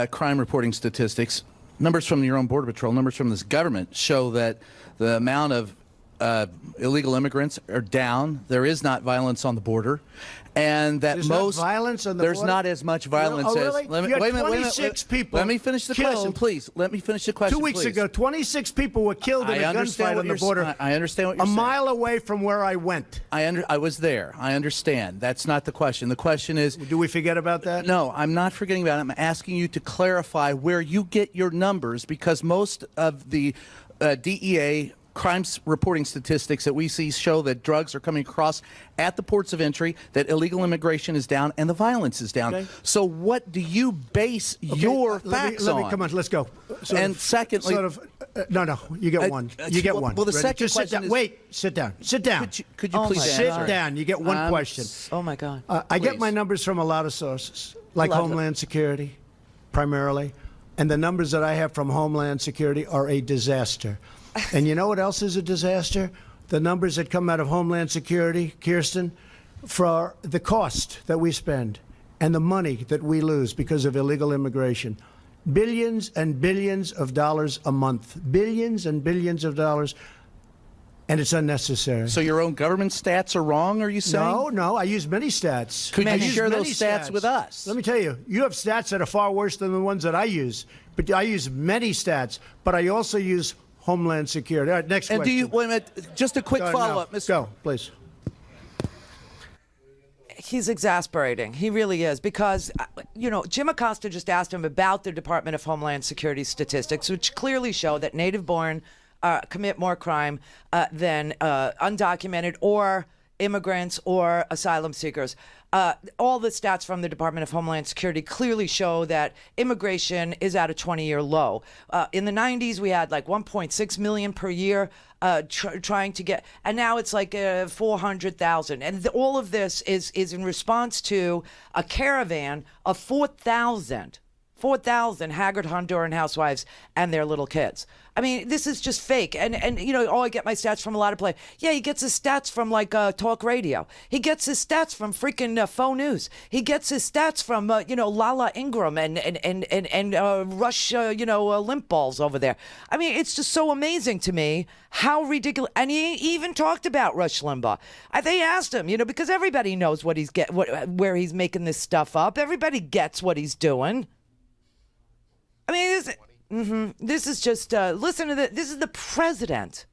[SPEAKER 8] crime reporting statistics, numbers from your own Border Patrol, numbers from this government show that the amount of illegal immigrants are down. There is not violence on the border. And that
[SPEAKER 11] there's
[SPEAKER 8] most
[SPEAKER 11] not violence on the
[SPEAKER 8] there's
[SPEAKER 11] border?
[SPEAKER 8] not as much violence
[SPEAKER 11] Oh, really?
[SPEAKER 8] as let me,
[SPEAKER 11] You had
[SPEAKER 8] wait a minute,
[SPEAKER 11] 26 people
[SPEAKER 8] let me finish the
[SPEAKER 11] killed.
[SPEAKER 8] question, please. Let me finish the question.
[SPEAKER 11] 2 weeks
[SPEAKER 8] please.
[SPEAKER 11] ago, 26 people were killed in a gunfight on the border.
[SPEAKER 8] I understand what you're
[SPEAKER 11] a
[SPEAKER 8] saying.
[SPEAKER 11] mile away from where I went.
[SPEAKER 8] I was there. I understand. That's not the question. The question is,
[SPEAKER 11] do we forget about that?
[SPEAKER 8] No, I'm not forgetting about it. I'm asking you to clarify where you get your numbers, because most of the DEA crime reporting statistics that we see show that drugs are coming across at the ports of entry, that illegal immigration is down, and the violence is down.
[SPEAKER 11] Okay.
[SPEAKER 8] So what do you base your facts on?
[SPEAKER 11] Come on, let's go.
[SPEAKER 8] And secondly,
[SPEAKER 11] no, you get one. You get one.
[SPEAKER 8] Well, the
[SPEAKER 11] Ready?
[SPEAKER 8] second
[SPEAKER 11] Just sit
[SPEAKER 8] question
[SPEAKER 11] down.
[SPEAKER 8] is,
[SPEAKER 11] wait, sit down. Sit down.
[SPEAKER 8] Could you please
[SPEAKER 11] sit
[SPEAKER 8] answer?
[SPEAKER 11] down? You get one question.
[SPEAKER 10] Oh my God.
[SPEAKER 11] I get my numbers from a lot of sources, like
[SPEAKER 10] Love
[SPEAKER 11] Homeland Security, primarily, and the numbers that I have from Homeland Security are a disaster. And you know what else is a disaster? The numbers that come out of Homeland Security, Kirsten, for the cost that we spend and the money that we lose because of illegal immigration. Billions and billions of dollars a month. Billions and billions of dollars. And it's unnecessary.
[SPEAKER 8] So your own government stats are wrong, are you saying?
[SPEAKER 11] No, I use many stats.
[SPEAKER 8] Could
[SPEAKER 11] I
[SPEAKER 8] you
[SPEAKER 11] use
[SPEAKER 8] share
[SPEAKER 11] many
[SPEAKER 8] those stats with us?
[SPEAKER 11] Let me tell you, you have stats that are far worse than the ones that I use. But I use many stats, but I also use Homeland Security. All right, next question.
[SPEAKER 8] And do you, wait a minute, just a quick follow-up, Mr.
[SPEAKER 11] Go, please.
[SPEAKER 10] He's exasperating. He really is, because, Jim Acosta just asked him about the Department of Homeland Security statistics, which clearly show that native-born commit more crime than undocumented or immigrants or asylum seekers. All the stats from the Department of Homeland Security clearly show that immigration is at a 20-year low. In the 90s, we had like 1.6 million per year trying to get, and now it's like 400,000. And all of this is in response to a caravan of 4,000 haggard Honduran housewives and their little kids. I mean, this is just fake. And I get my stats from a lot of places. Yeah, he gets his stats from talk radio. He gets his stats from freaking faux news. He gets his stats from Lala Ingram and Rush limp balls over there. I mean, it's just so amazing to me how ridiculous. And he even talked about Rush Limbaugh. They asked him, because everybody knows where he's making this stuff up. Everybody gets what he's doing. I mean, this is just, listen to this. This is the president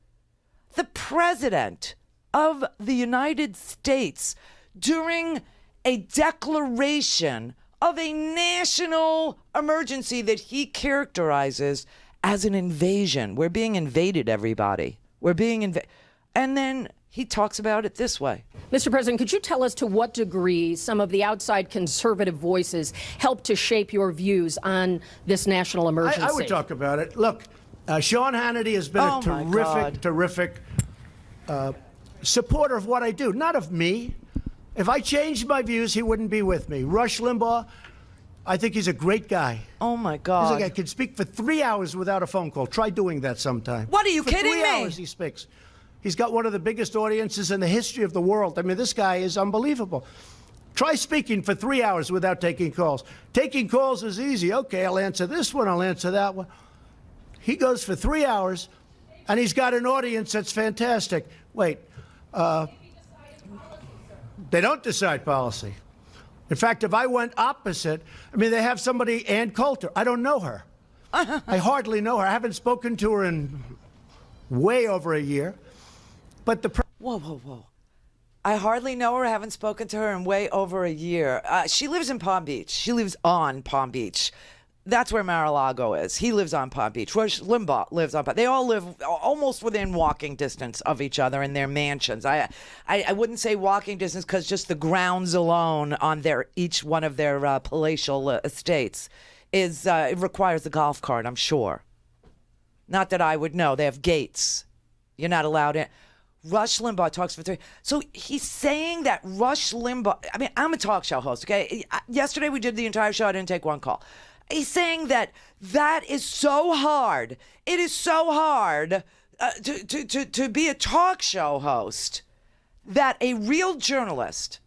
[SPEAKER 10] of the United States during a declaration of a national emergency that he characterizes as an invasion. We're being invaded, everybody. We're being invaded. And then he talks about it this way.
[SPEAKER 9] Mr. President, could you tell us to what degree some of the outside conservative voices helped to shape your views on this national emergency?
[SPEAKER 11] I would talk about it. Look, Sean Hannity has been a terrific supporter of what I do, not of me. If I changed my views, he wouldn't be with me. Rush Limbaugh, I think he's a great guy.
[SPEAKER 10] Oh, my God.
[SPEAKER 11] He's a guy who can speak for 3 hours without a phone call. Try doing that sometime.
[SPEAKER 10] What, are you kidding me?
[SPEAKER 11] For 3 hours he speaks. He's got one of the biggest audiences in the history of the world. I mean, this guy is unbelievable. Try speaking for 3 hours without taking calls. Taking calls is easy. Okay, I'll answer this one, I'll answer that one. He goes for 3 hours, and he's got an audience that's fantastic. Wait, they don't decide policy. In fact, if I went opposite, I mean, they have somebody, Ann Coulter. I don't know her. I hardly know her. I haven't spoken to her in way over a year. But the
[SPEAKER 10] Whoa. I hardly know her. I haven't spoken to her in way over a year. She lives in Palm Beach. She lives on Palm Beach. That's where Mar-a-Lago is. He lives on Palm Beach. Rush Limbaugh lives on Palm Beach. They all live almost within walking distance of each other in their mansions. I wouldn't say walking distance because just the grounds alone on each one of their palatial estates is it requires a golf cart, I'm sure. Not that I would know. They have gates. You're not allowed in. Rush Limbaugh talks for 3. So he's saying that Rush Limbaugh, I mean, I'm a talk show host, okay? Yesterday we did the entire show. I didn't take one call. He's saying that is so hard. It is so hard to be a talk show host that a real journalist,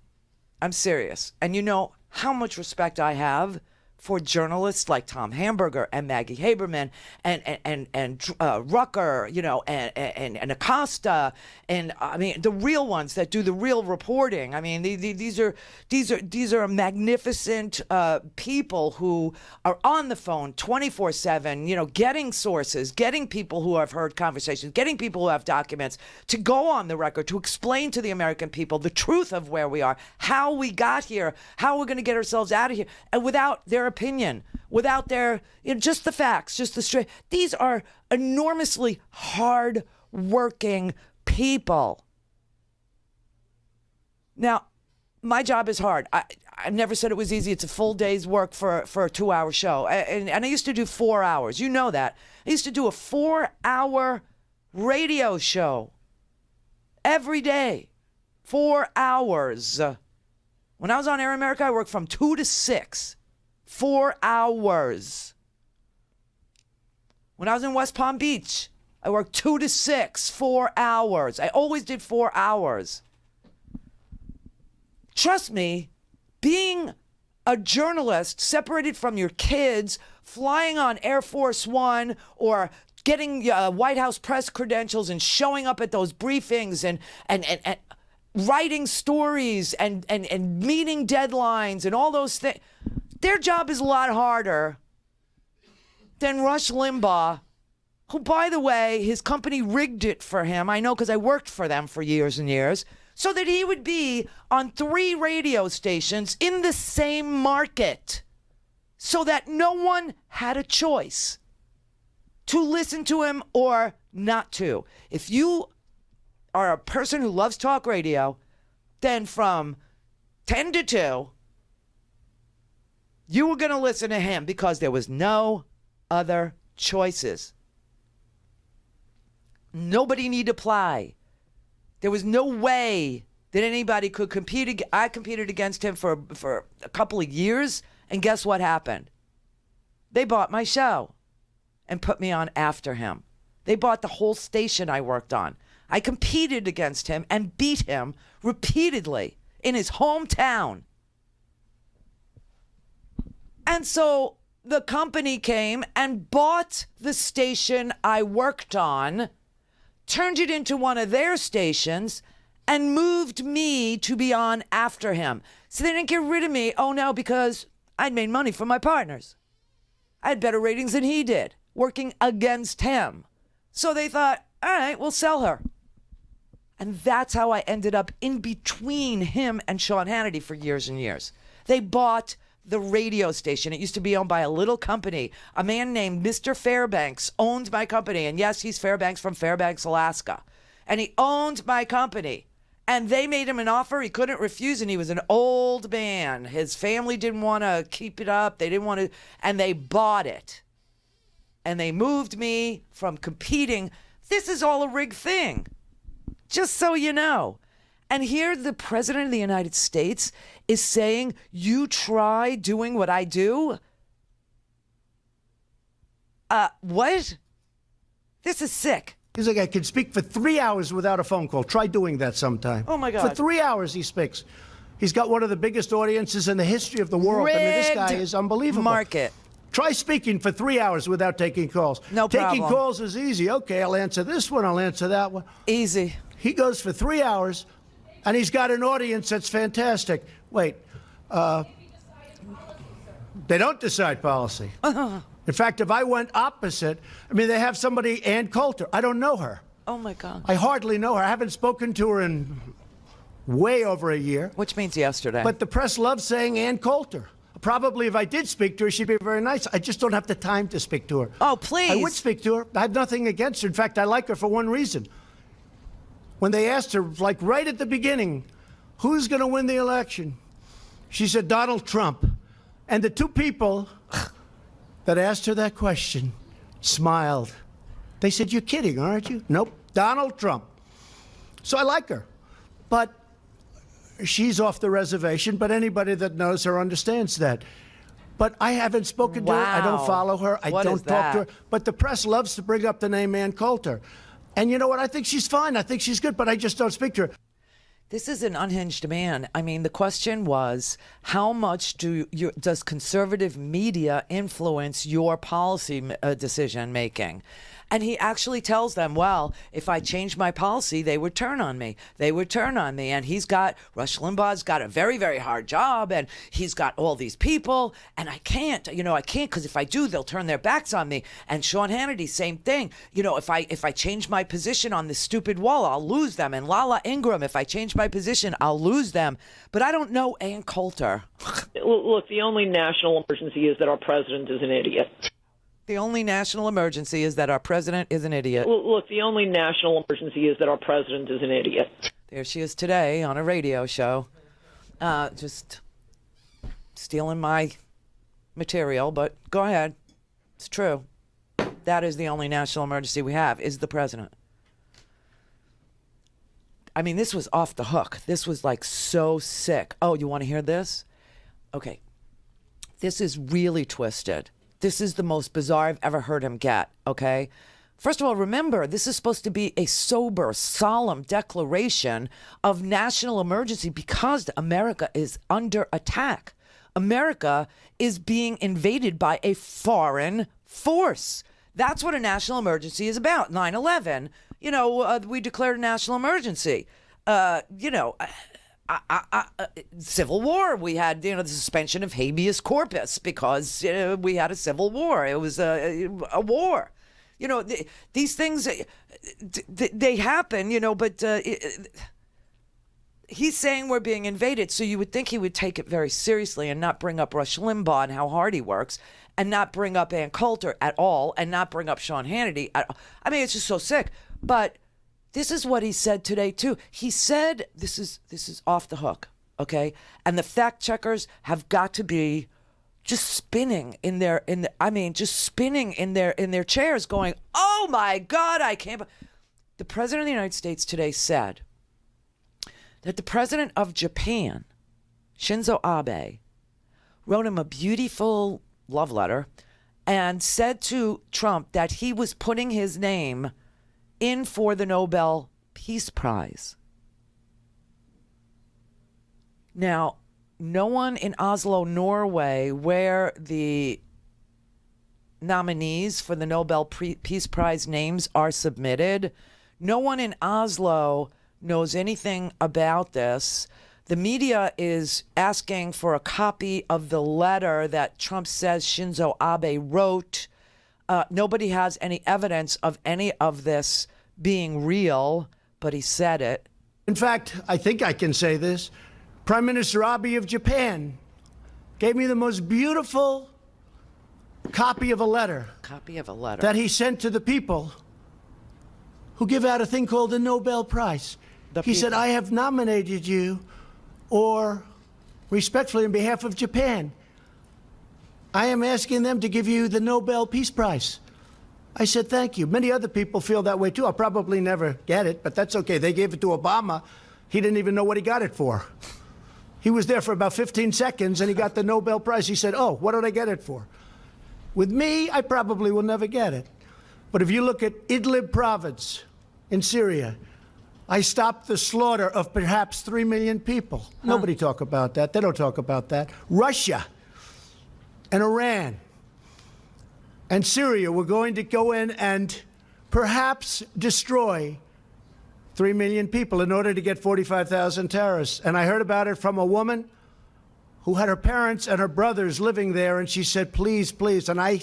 [SPEAKER 10] I'm serious, and you know how much respect I have for journalists like Tom Hamburger and Maggie Haberman and Rucker, you know, and Acosta, and I mean the real ones that do the real reporting. I mean these are magnificent people who are on the phone 24/7, you know, getting sources, getting people who have heard conversations, getting people who have documents to go on the record to explain to the American people the truth of where we are, how we got here, how we're going to get ourselves out of here, and without their opinion, without their, you know, just the facts, just the straight. These are enormously hard-working people. Now, my job is hard. I never said it was easy. It's a full day's work for a 2-hour show. And I used to do 4 hours. You know that. I used to do a 4-hour radio show every day. 4 hours. When I was on Air America, I worked from 2 to 6. 4 hours. When I was in West Palm Beach, I worked 2 to 6, 4 hours. I always did 4 hours. Trust me, being a journalist separated from your kids, flying on Air Force One or getting White House press credentials and showing up at those briefings and writing stories and meeting deadlines and all those things. Their job is a lot harder than Rush Limbaugh, who, by the way, his company rigged it for him. I know because I worked for them for years and years, so that he would be on 3 radio stations in the same market, so that no one had a choice to listen to him or not to. If you are a person who loves talk radio, then from 10 to 2, you were going to listen to him because there was no other choices. Nobody need apply. There was no way that anybody could compete. I competed against him for a couple of years, and guess what happened? They bought my show and put me on after him. They bought the whole station I worked on. I competed against him and beat him repeatedly in his hometown. And so the company came and bought the station I worked on, turned it into one of their stations, and moved me to be on after him. So they didn't get rid of me, oh no, because I'd made money for my partners. I had better ratings than he did, working against him. So they thought, all right, we'll sell her. And that's how I ended up in between him and Sean Hannity for years and years. They bought the radio station. It used to be owned by a little company. A man named Mr. Fairbanks owned my company. And yes, he's Fairbanks from Fairbanks, Alaska. And he owned my company. And they made him an offer he couldn't refuse, and he was an old man. His family didn't want to keep it up. They didn't want to, and they bought it. And they moved me from competing. This is all a rigged thing, just so you know. And here the President of the United States is saying, you try doing what I do? What? This is sick.
[SPEAKER 11] He's like, I can speak for 3 hours without a phone call. Try doing that sometime.
[SPEAKER 10] Oh, my God.
[SPEAKER 11] For 3 hours he speaks. He's got one of the biggest audiences in the history of the world. I mean, this guy is unbelievable.
[SPEAKER 10] Market.
[SPEAKER 11] Try speaking for 3 hours without taking calls.
[SPEAKER 10] No problem.
[SPEAKER 11] Taking calls is easy. Okay, I'll answer this one. I'll answer that one.
[SPEAKER 10] Easy.
[SPEAKER 11] He goes for 3 hours, and he's got an audience that's fantastic. Wait. They don't decide policy. In fact, if I went opposite, I mean, they have somebody, Ann Coulter. I don't know her.
[SPEAKER 10] Oh, my God.
[SPEAKER 11] I hardly know her. I haven't spoken to her in way over a year.
[SPEAKER 10] Which means yesterday.
[SPEAKER 11] But the press loves saying Ann Coulter. Probably if I did speak to her, she'd be very nice. I just don't have the time to speak to her.
[SPEAKER 10] Oh, please.
[SPEAKER 11] I would speak to her. I have nothing against her. In fact, I like her for one reason. When they asked her, like right at the beginning, who's going to win the election? She said, Donald Trump. And the two people that asked her that question smiled. They said, you're kidding, aren't you? Nope, Donald Trump. So I like her. But she's off the reservation, but anybody that knows her understands that. But I haven't spoken to her. I don't follow her. I don't talk to her. But the press loves to bring up the name Ann Coulter. And you know what? I think she's fine. I think she's good, but I just don't speak to her.
[SPEAKER 10] This is an unhinged man. I mean, the question was, how much does conservative media influence your policy decision making? And he actually tells them, well, if I change my policy, they would turn on me. They would turn on me. And Rush Limbaugh's got a very, very hard job, and he's got all these people, and I can't because if I do, they'll turn their backs on me. And Sean Hannity, same thing. If I change my position on this stupid wall, I'll lose them. And Lala Ingram, if I change my position, I'll lose them. But I don't know Ann Coulter.
[SPEAKER 12] Look, the only national emergency is that our president is an idiot.
[SPEAKER 10] The only national emergency is that our president is an idiot.
[SPEAKER 12] Look, the only national emergency is that our president is an idiot.
[SPEAKER 10] There she is today on a radio show. Just stealing my material, but go ahead. It's true. That is the only national emergency we have, is the president. I mean, this was off the hook. This was like so sick. Oh, you want to hear this? Okay. This is really twisted. This is the most bizarre I've ever heard him get, okay? First of all, remember, this is supposed to be a sober, solemn declaration of national emergency because America is under attack. America is being invaded by a foreign force. That's what a national emergency is about. 9/11, we declared a national emergency. Civil War, we had the suspension of habeas corpus because we had a civil war. It was a war. These things, they happen, but he's saying we're being invaded, so you would think he would take it very seriously and not bring up Rush Limbaugh and how hard he works, and not bring up Ann Coulter at all, and not bring up Sean Hannity at all. I mean, it's just so sick. But this is what he said today, too. He said, this is off the hook, okay? And the fact checkers have got to be just spinning in their chairs going, oh my God, I can't. The President of the United States today said that the President of Japan, Shinzo Abe, wrote him a beautiful love letter and said to Trump that he was putting his name in for the Nobel Peace Prize. Now, no one in Oslo, Norway, where the nominees for the Nobel Peace Prize names are submitted, no one in Oslo knows anything about this. The media is asking for a copy of the letter that Trump says Shinzo Abe wrote. Nobody has any evidence of any of this being real, but he said it.
[SPEAKER 11] In fact, I think I can say this. Prime Minister Abe of Japan gave me the most beautiful copy of a letter.
[SPEAKER 10] Copy of a letter.
[SPEAKER 11] That he sent to the people who give out a thing called the Nobel Prize. He said, I have nominated you, or respectfully on behalf of Japan, I am asking them to give you the Nobel Peace Prize. I said, thank you. Many other people feel that way too. I'll probably never get it, but that's okay. They gave it to Obama. He didn't even know what he got it for. He was there for about 15 seconds and he got the Nobel Prize. He said, oh, what did I get it for? With me, I probably will never get it. But if you look at Idlib province in Syria, I stopped the slaughter of perhaps 3 million people. Nobody talk about that. They don't talk about that. Russia and Iran and Syria were going to go in and perhaps destroy 3 million people in order to get 45,000 terrorists. And I heard about it from a woman who had her parents and her brothers living there, and she said, please, please. And I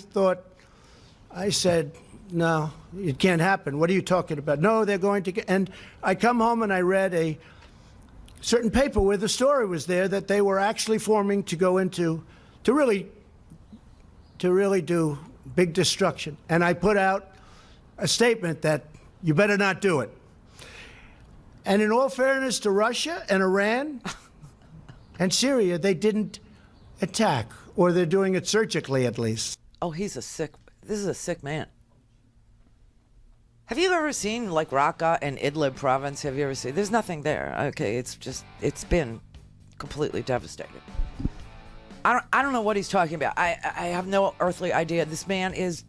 [SPEAKER 11] said, no, it can't happen. What are you talking about? No, they're going to get, and I come home and I read a certain paper where the story was there that they were actually forming to go into, to really do big destruction. And I put out a statement that you better not do it. And in all fairness to Russia and Iran and Syria, they didn't attack, or they're doing it surgically at least.
[SPEAKER 10] Oh, this is a sick man. Have you ever seen like Raqqa and Idlib province? Have you ever seen? There's nothing there. Okay, it's been completely devastated. I don't know what he's talking about. I have no earthly idea. This man is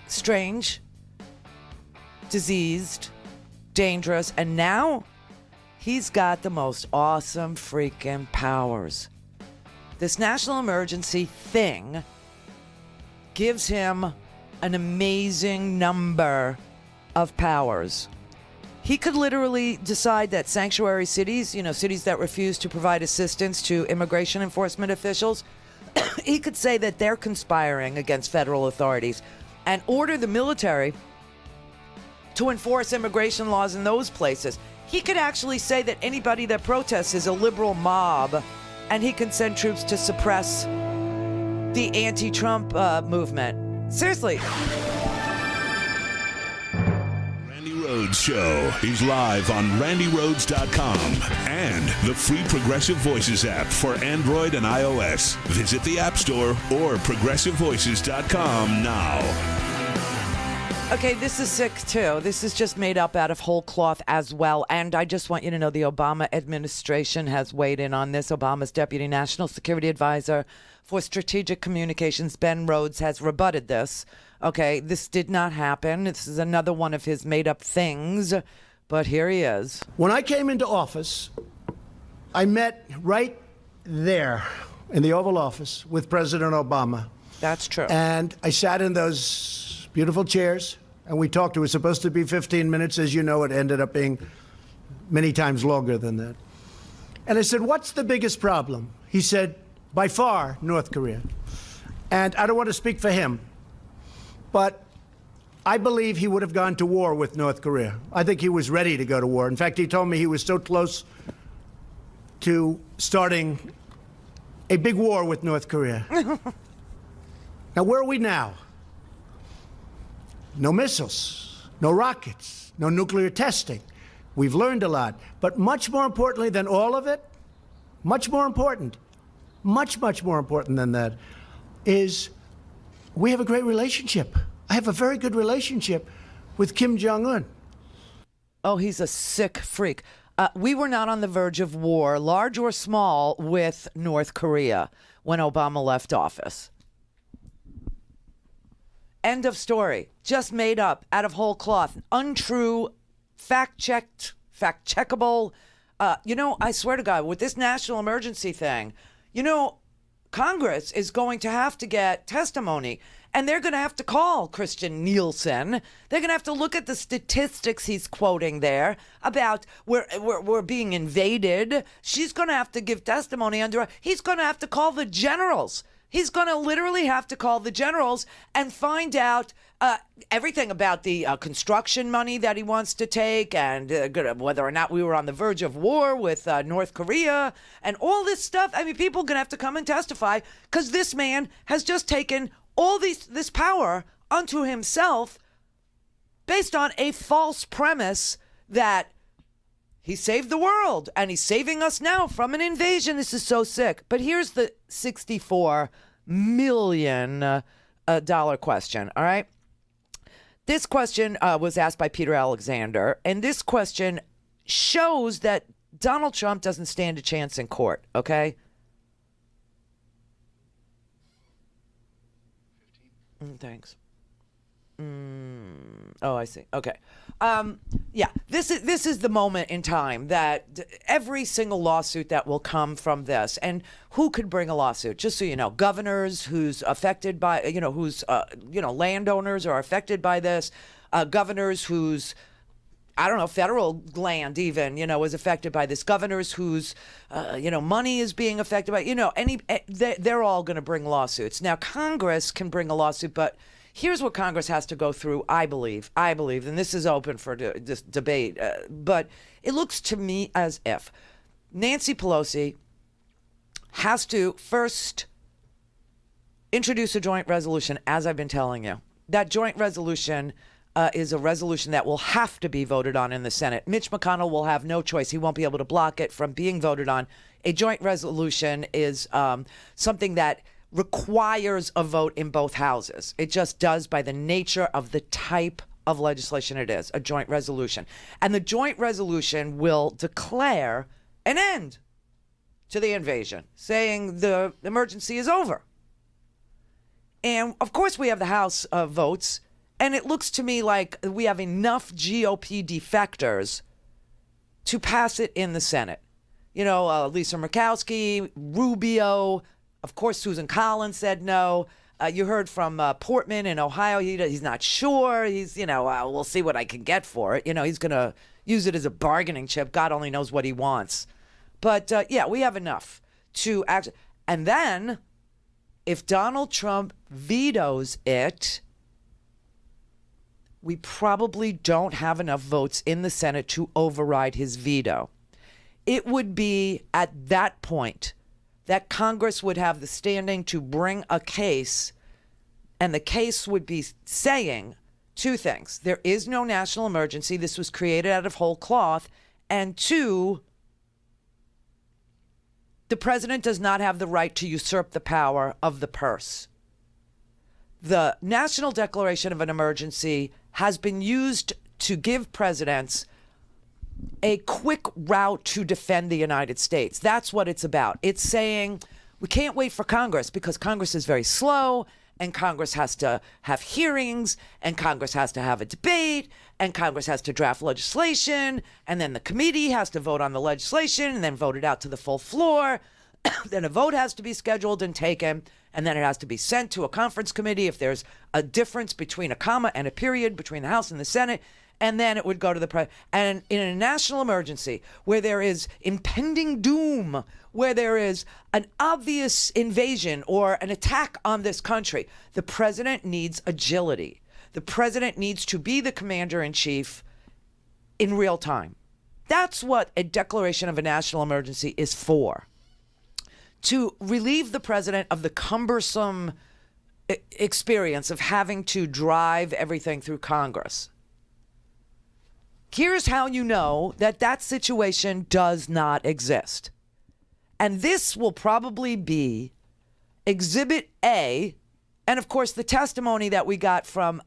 [SPEAKER 10] strange, diseased, dangerous, and now he's got the most awesome freaking powers. This national emergency thing gives him an amazing number of powers. He could literally decide that sanctuary cities, cities that refuse to provide assistance to immigration enforcement officials, he could say that they're conspiring against federal authorities and order the military to enforce immigration laws in those places. He could actually say that anybody that protests is a liberal mob, and he can send troops to suppress the anti-Trump movement. Seriously.
[SPEAKER 19] Randi Rhodes Show is live on RandiRhodes.com and the free Progressive Voices app for Android and iOS. Visit the App Store or ProgressiveVoices.com now.
[SPEAKER 10] Okay, this is sick, too. This is just made up out of whole cloth as well. And I just want you to know the Obama administration has weighed in on this. Obama's Deputy National Security Advisor for Strategic Communications, Ben Rhodes, has rebutted this. Okay, this did not happen. This is another one of his made-up things. But here he is.
[SPEAKER 11] When I came into office, I met right there in the Oval Office with President Obama.
[SPEAKER 10] That's true.
[SPEAKER 11] And I sat in those beautiful chairs. And we talked. It was supposed to be 15 minutes. As you know, it ended up being many times longer than that. And I said, what's the biggest problem? He said, by far, North Korea. And I don't want to speak for him, but I believe he would have gone to war with North Korea. I think he was ready to go to war. In fact, he told me he was so close to starting a big war with North Korea. Now, where are we now? No missiles, no rockets, no nuclear testing. We've learned a lot. But much more importantly than all of it, much more important than that, is we have a great relationship. I have a very good relationship with Kim Jong-un.
[SPEAKER 10] Oh, he's a sick freak. We were not on the verge of war, large or small, with North Korea when Obama left office. End of story. Just made up out of whole cloth. Untrue, fact-checked, fact-checkable. I swear to God, with this national emergency thing, Congress is going to have to get testimony, and they're going to have to call Christian Nielsen. They're going to have to look at the statistics he's quoting there about we're being invaded. She's going to have to give testimony he's going to have to call the generals. He's going to literally have to call the generals and find out everything about the construction money that he wants to take, and whether or not we were on the verge of war with North Korea and all this stuff. I mean, people are going to have to come and testify because this man has just taken all this power unto himself based on a false premise that he saved the world and he's saving us now from an invasion. This is so sick. But here's the $64 million question, all right? This question was asked by Peter Alexander, and this question shows that Donald Trump doesn't stand a chance in court, okay? Thanks. Oh, I see. Okay. Yeah, this is the moment in time that every single lawsuit that will come from this, and who could bring a lawsuit? Just so you know, governors who's affected by, landowners are affected by this, governors whose, I don't know, federal land even, is affected by this, governors whose, money is being affected by, they're all going to bring lawsuits. Now, Congress can bring a lawsuit, but here's what Congress has to go through, I believe, and this is open for this debate, but it looks to me as if Nancy Pelosi has to first introduce a joint resolution, as I've been telling you. That joint resolution is a resolution that will have to be voted on in the Senate. Mitch McConnell will have no choice. He won't be able to block it from being voted on. A joint resolution is something that requires a vote in both houses. It just does by the nature of the type of legislation it is, a joint resolution. And the joint resolution will declare an end to the invasion, saying the emergency is over. And of course we have the House votes, and it looks to me like we have enough GOP defectors to pass it in the Senate. Lisa Murkowski, Rubio, of course, Susan Collins said no. You heard from Portman in Ohio. He's not sure. He's, we'll see what I can get for it. He's going to use it as a bargaining chip. God only knows what he wants. But, we have enough to act. And then, if Donald Trump vetoes it, we probably don't have enough votes in the Senate to override his veto. It would be at that point that Congress would have the standing to bring a case, and the case would be saying two things. There is no national emergency. This was created out of whole cloth. And two, the president does not have the right to usurp the power of the purse. The National Declaration of an Emergency has been used to give presidents a quick route to defend the United States. That's what it's about. It's saying we can't wait for Congress because Congress is very slow, and Congress has to have hearings, and Congress has to have a debate, and Congress has to draft legislation, and then the committee has to vote on the legislation and then vote it out to the full floor. Then a vote has to be scheduled and taken, and then it has to be sent to a conference committee if there's a difference between a comma and a period between the House and the Senate. And then it would go to the president. And in a national emergency where there is impending doom, where there is an obvious invasion or an attack on this country, the president needs agility. The president needs to be the commander-in-chief in real time. That's what a declaration of a national emergency is for. To relieve the president of the cumbersome experience of having to drive everything through Congress. Here's how you know that situation does not exist. And this will probably be Exhibit A. And of course, the testimony that we got from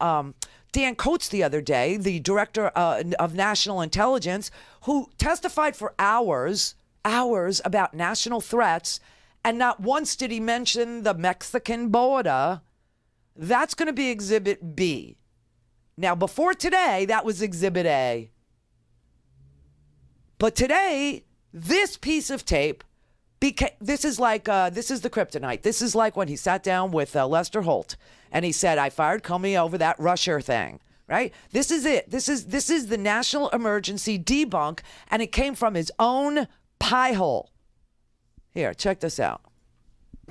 [SPEAKER 10] Dan Coates the other day, the director of national intelligence, who testified for hours about national threats. And not once did he mention the Mexican border. That's going to be Exhibit B. Now, before today, that was Exhibit A. But today, this piece of tape, this is the kryptonite. This is like when he sat down with Lester Holt and he said, I fired Comey over that Russia thing, right? This is it. This is the national emergency debunk, and it came from his own pie hole. Here, check this out.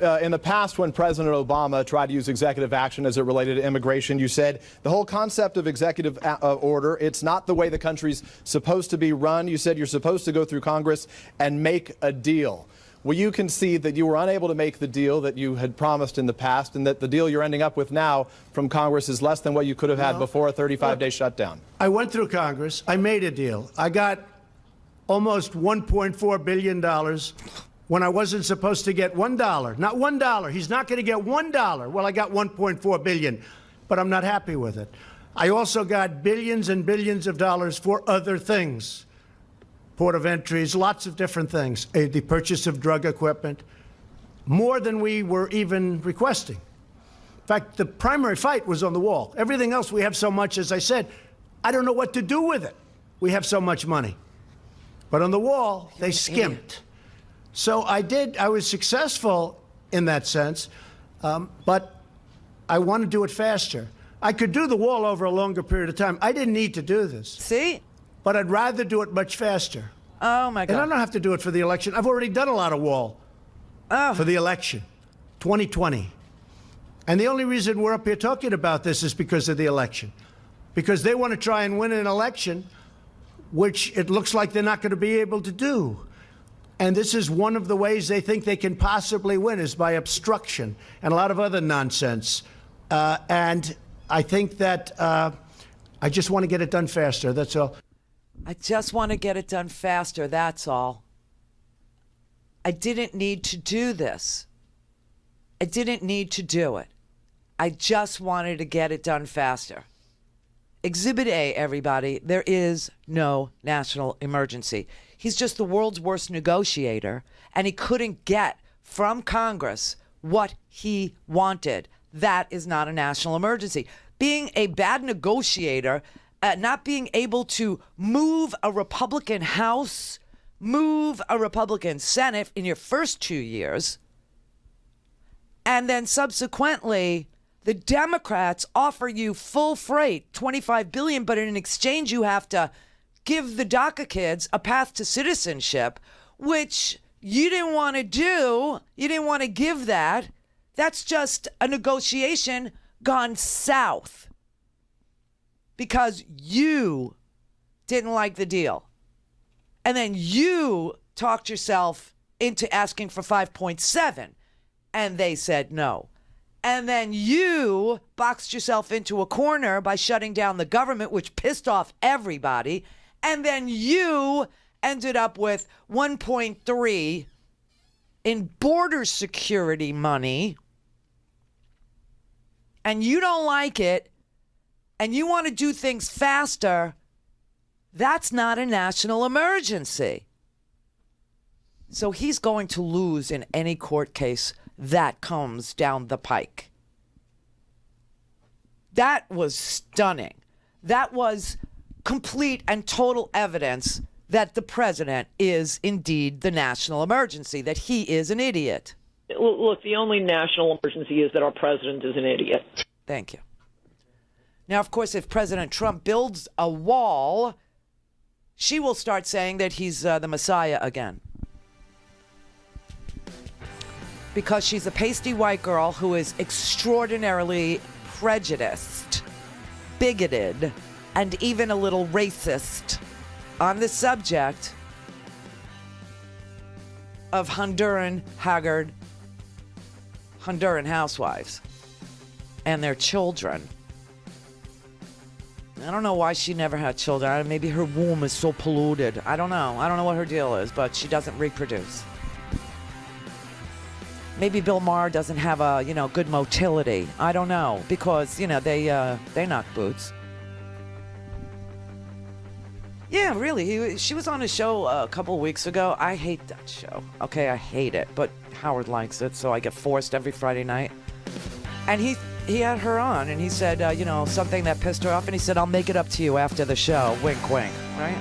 [SPEAKER 5] In the past, when President Obama tried to use executive action as it related to immigration, you said the whole concept of executive order, it's not the way the country's supposed to be run. You said you're supposed to go through Congress and make a deal. Will you concede that you were unable to make the deal that you had promised in the past, and that the deal you're ending up with now from Congress is less than what you could have had before a 35-day shutdown?
[SPEAKER 11] I went through Congress. I made a deal. I got almost $1.4 billion when I wasn't supposed to get $1. Not $1. He's not going to get $1. Well, I got $1.4 billion, but I'm not happy with it. I also got billions and billions of dollars for other things. Port of entries, lots of different things. The purchase of drug equipment, more than we were even requesting. In fact, the primary fight was on the wall. Everything else, we have so much, as I said, I don't know what to do with it. We have so much money. But on the wall, they skimped. So I was successful in that sense, but I want to do it faster. I could do the wall over a longer period of time. I didn't need to do this.
[SPEAKER 10] See?
[SPEAKER 11] But I'd rather do it much faster.
[SPEAKER 10] Oh, my God.
[SPEAKER 11] And I don't have to do it for the election. I've already done a lot of wall for the election, 2020. And the only reason we're up here talking about this is because of the election. Because they want to try and win an election, which it looks like they're not going to be able to do. And this is one of the ways they think they can possibly win, is by obstruction and a lot of other nonsense. And I think that I just want to get it done faster. That's all.
[SPEAKER 10] I just want to get it done faster. That's all. I didn't need to do this. I didn't need to do it. I just wanted to get it done faster. Exhibit A, everybody, there is no national emergency. He's just the world's worst negotiator, and he couldn't get from Congress what he wanted. That is not a national emergency. Being a bad negotiator, not being able to move a Republican House, move a Republican Senate in your first 2 years, and then subsequently the Democrats offer you full freight, $25 billion, but in exchange you have to give the DACA kids a path to citizenship, which you didn't want to do. You didn't want to give that. That's just a negotiation gone south because you didn't like the deal. And then you talked yourself into asking for 5.7, and they said no. And then you boxed yourself into a corner by shutting down the government, which pissed off everybody. And then you ended up with 1.3 in border security money. And you don't like it. And you want to do things faster. That's not a national emergency. So he's going to lose in any court case that comes down the pike. That was stunning. That was complete and total evidence that the president is indeed the national emergency, that he is an idiot.
[SPEAKER 12] Look, the only national emergency is that our president is an idiot.
[SPEAKER 10] Thank you. Now, of course, if President Trump builds a wall, she will start saying that he's the Messiah again. Because she's a pasty white girl who is extraordinarily prejudiced, bigoted, and even a little racist on the subject of Honduran housewives and their children. I don't know why she never had children. Maybe her womb is so polluted. I don't know. I don't know what her deal is, but she doesn't reproduce. Maybe Bill Maher doesn't have a, good motility. I don't know, because, they knock boots. Yeah, really. She was on a show a couple weeks ago. I hate that show. Okay, I hate it, but Howard likes it, so I get forced every Friday night. And he had her on, and he said, something that pissed her off, and he said, I'll make it up to you after the show. Wink, wink, right?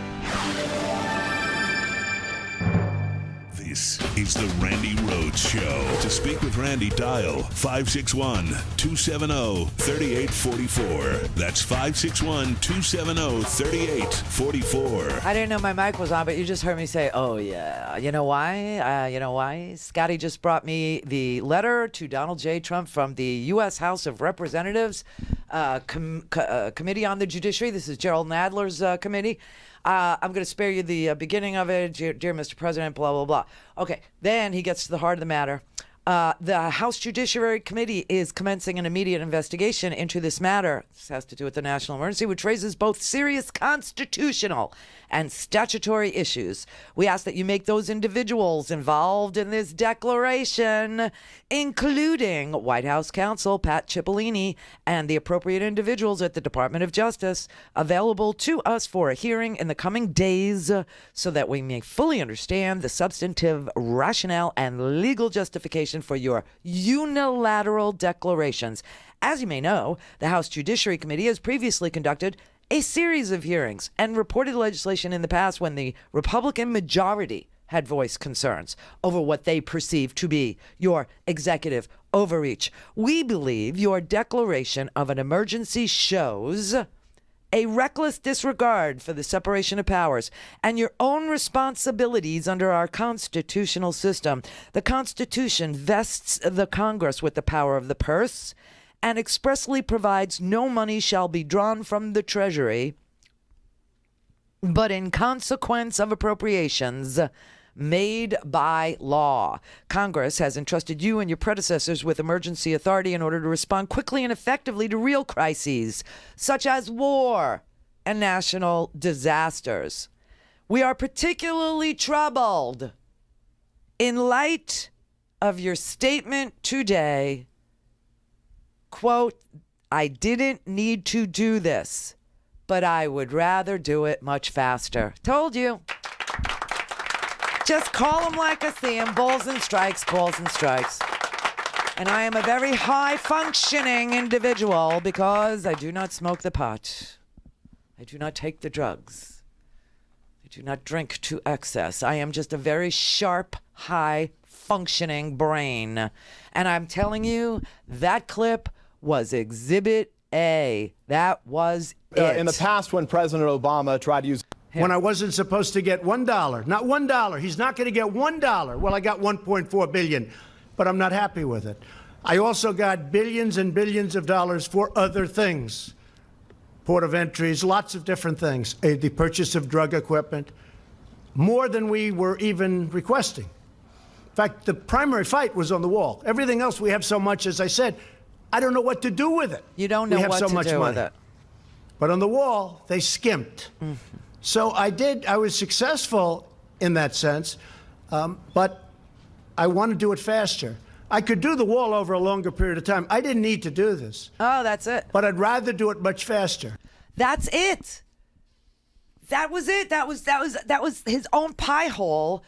[SPEAKER 19] The This is the Randi Rhodes Show. To speak with Randi, dial 561-270-3844. That's 561-270-3844.
[SPEAKER 10] I didn't know my mic was on, but you just heard me say, oh, yeah. You know why? You know why? Scotty just brought me the letter to Donald J. Trump from the U.S. House of Representatives Committee on the Judiciary. This is Gerald Nadler's committee. I'm going to spare you the beginning of it. Dear Mr. President, blah, blah, blah. Okay, then he gets to the heart of the matter. The House Judiciary Committee is commencing an immediate investigation into this matter. This has to do with the national emergency, which raises both serious constitutional and statutory issues. We ask that you make those individuals involved in this declaration, including White House counsel Pat Cipollini and the appropriate individuals at the Department of Justice, available to us for a hearing in the coming days so that we may fully understand the substantive rationale and legal justification for your unilateral declarations. As you may know, the House Judiciary Committee has previously conducted a series of hearings and reported legislation in the past when the Republican majority had voiced concerns over what they perceive to be your executive overreach. We believe your declaration of an emergency shows a reckless disregard for the separation of powers and your own responsibilities under our constitutional system. The Constitution vests the Congress with the power of the purse and expressly provides no money shall be drawn from the Treasury, but in consequence of appropriations made by law. Congress has entrusted you and your predecessors with emergency authority in order to respond quickly and effectively to real crises, such as war and national disasters. We are particularly troubled in light of your statement today, quote, I didn't need to do this, but I would rather do it much faster. Told you. Just call them like I see them. Balls and strikes, balls and strikes. And I am a very high-functioning individual because I do not smoke the pot. I do not take the drugs. I do not drink to excess. I am just a very sharp, high-functioning brain. And I'm telling you, that clip was Exhibit A. That was it.
[SPEAKER 5] In the past, when President Obama tried to use...
[SPEAKER 11] When I wasn't supposed to get $1, not $1. He's not going to get $1. Well, I got $1.4 billion, but I'm not happy with it. I also got billions and billions of dollars for other things. Port of entries, lots of different things. The purchase of drug equipment, more than we were even requesting. In fact, the primary fight was on the wall. Everything else we have so much, as I said, I don't know what to do with it.
[SPEAKER 10] You don't know what to do with it.
[SPEAKER 11] But on the wall, they skimped. Mm-hmm. So I was successful in that sense, but I want to do it faster. I could do the wall over a longer period of time. I didn't need to do this.
[SPEAKER 10] Oh, that's it.
[SPEAKER 11] But I'd rather do it much faster.
[SPEAKER 10] That's it. That was it. That was his own pie hole,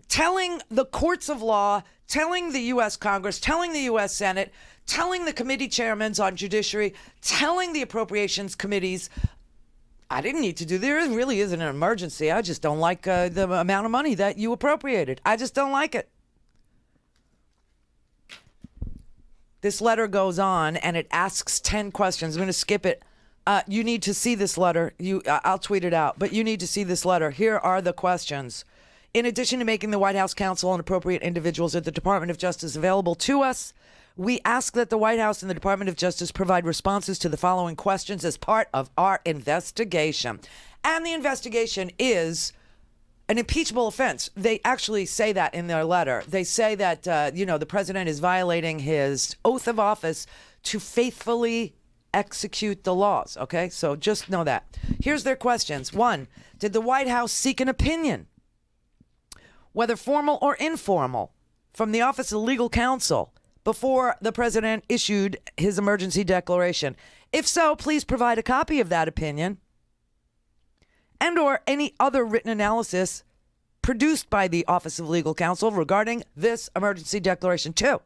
[SPEAKER 10] telling the courts of law, telling the U.S. Congress, telling the U.S. Senate, telling the committee chairmen on judiciary, telling the appropriations committees, I didn't need to do. There really isn't an emergency. I just don't like the amount of money that you appropriated. I just don't like it. This letter goes on and it asks 10 questions. I'm going to skip it. You need to see this letter. I'll tweet it out, but you need to see this letter. Here are the questions. In addition to making the White House counsel and appropriate individuals at the Department of Justice available to us, we ask that the White House and the Department of Justice provide responses to the following questions as part of our investigation. And the investigation is an impeachable offense. They actually say that in their letter. They say that, the president is violating his oath of office to faithfully execute the laws. Okay, so just know that. Here's their questions. 1, did the White House seek an opinion, whether formal or informal, from the Office of Legal Counsel before the president issued his emergency declaration? If so, please provide a copy of that opinion and or any other written analysis produced by the Office of Legal Counsel regarding this emergency declaration. 2,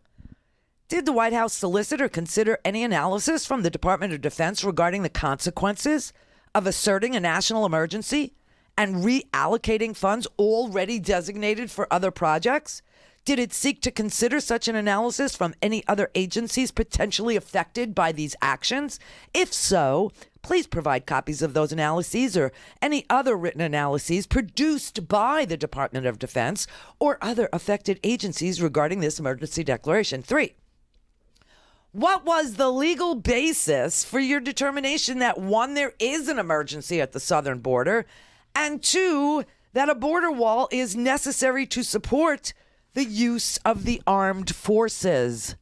[SPEAKER 10] did the White House solicit or consider any analysis from the Department of Defense regarding the consequences of asserting a national emergency and reallocating funds already designated for other projects? Did it seek to consider such an analysis from any other agencies potentially affected by these actions? If so, please provide copies of those analyses or any other written analyses produced by the Department of Defense or other affected agencies regarding this emergency declaration. 3, what was the legal basis for your determination that 1, there is an emergency at the southern border, and 2, that a border wall is necessary to support the use of the armed forces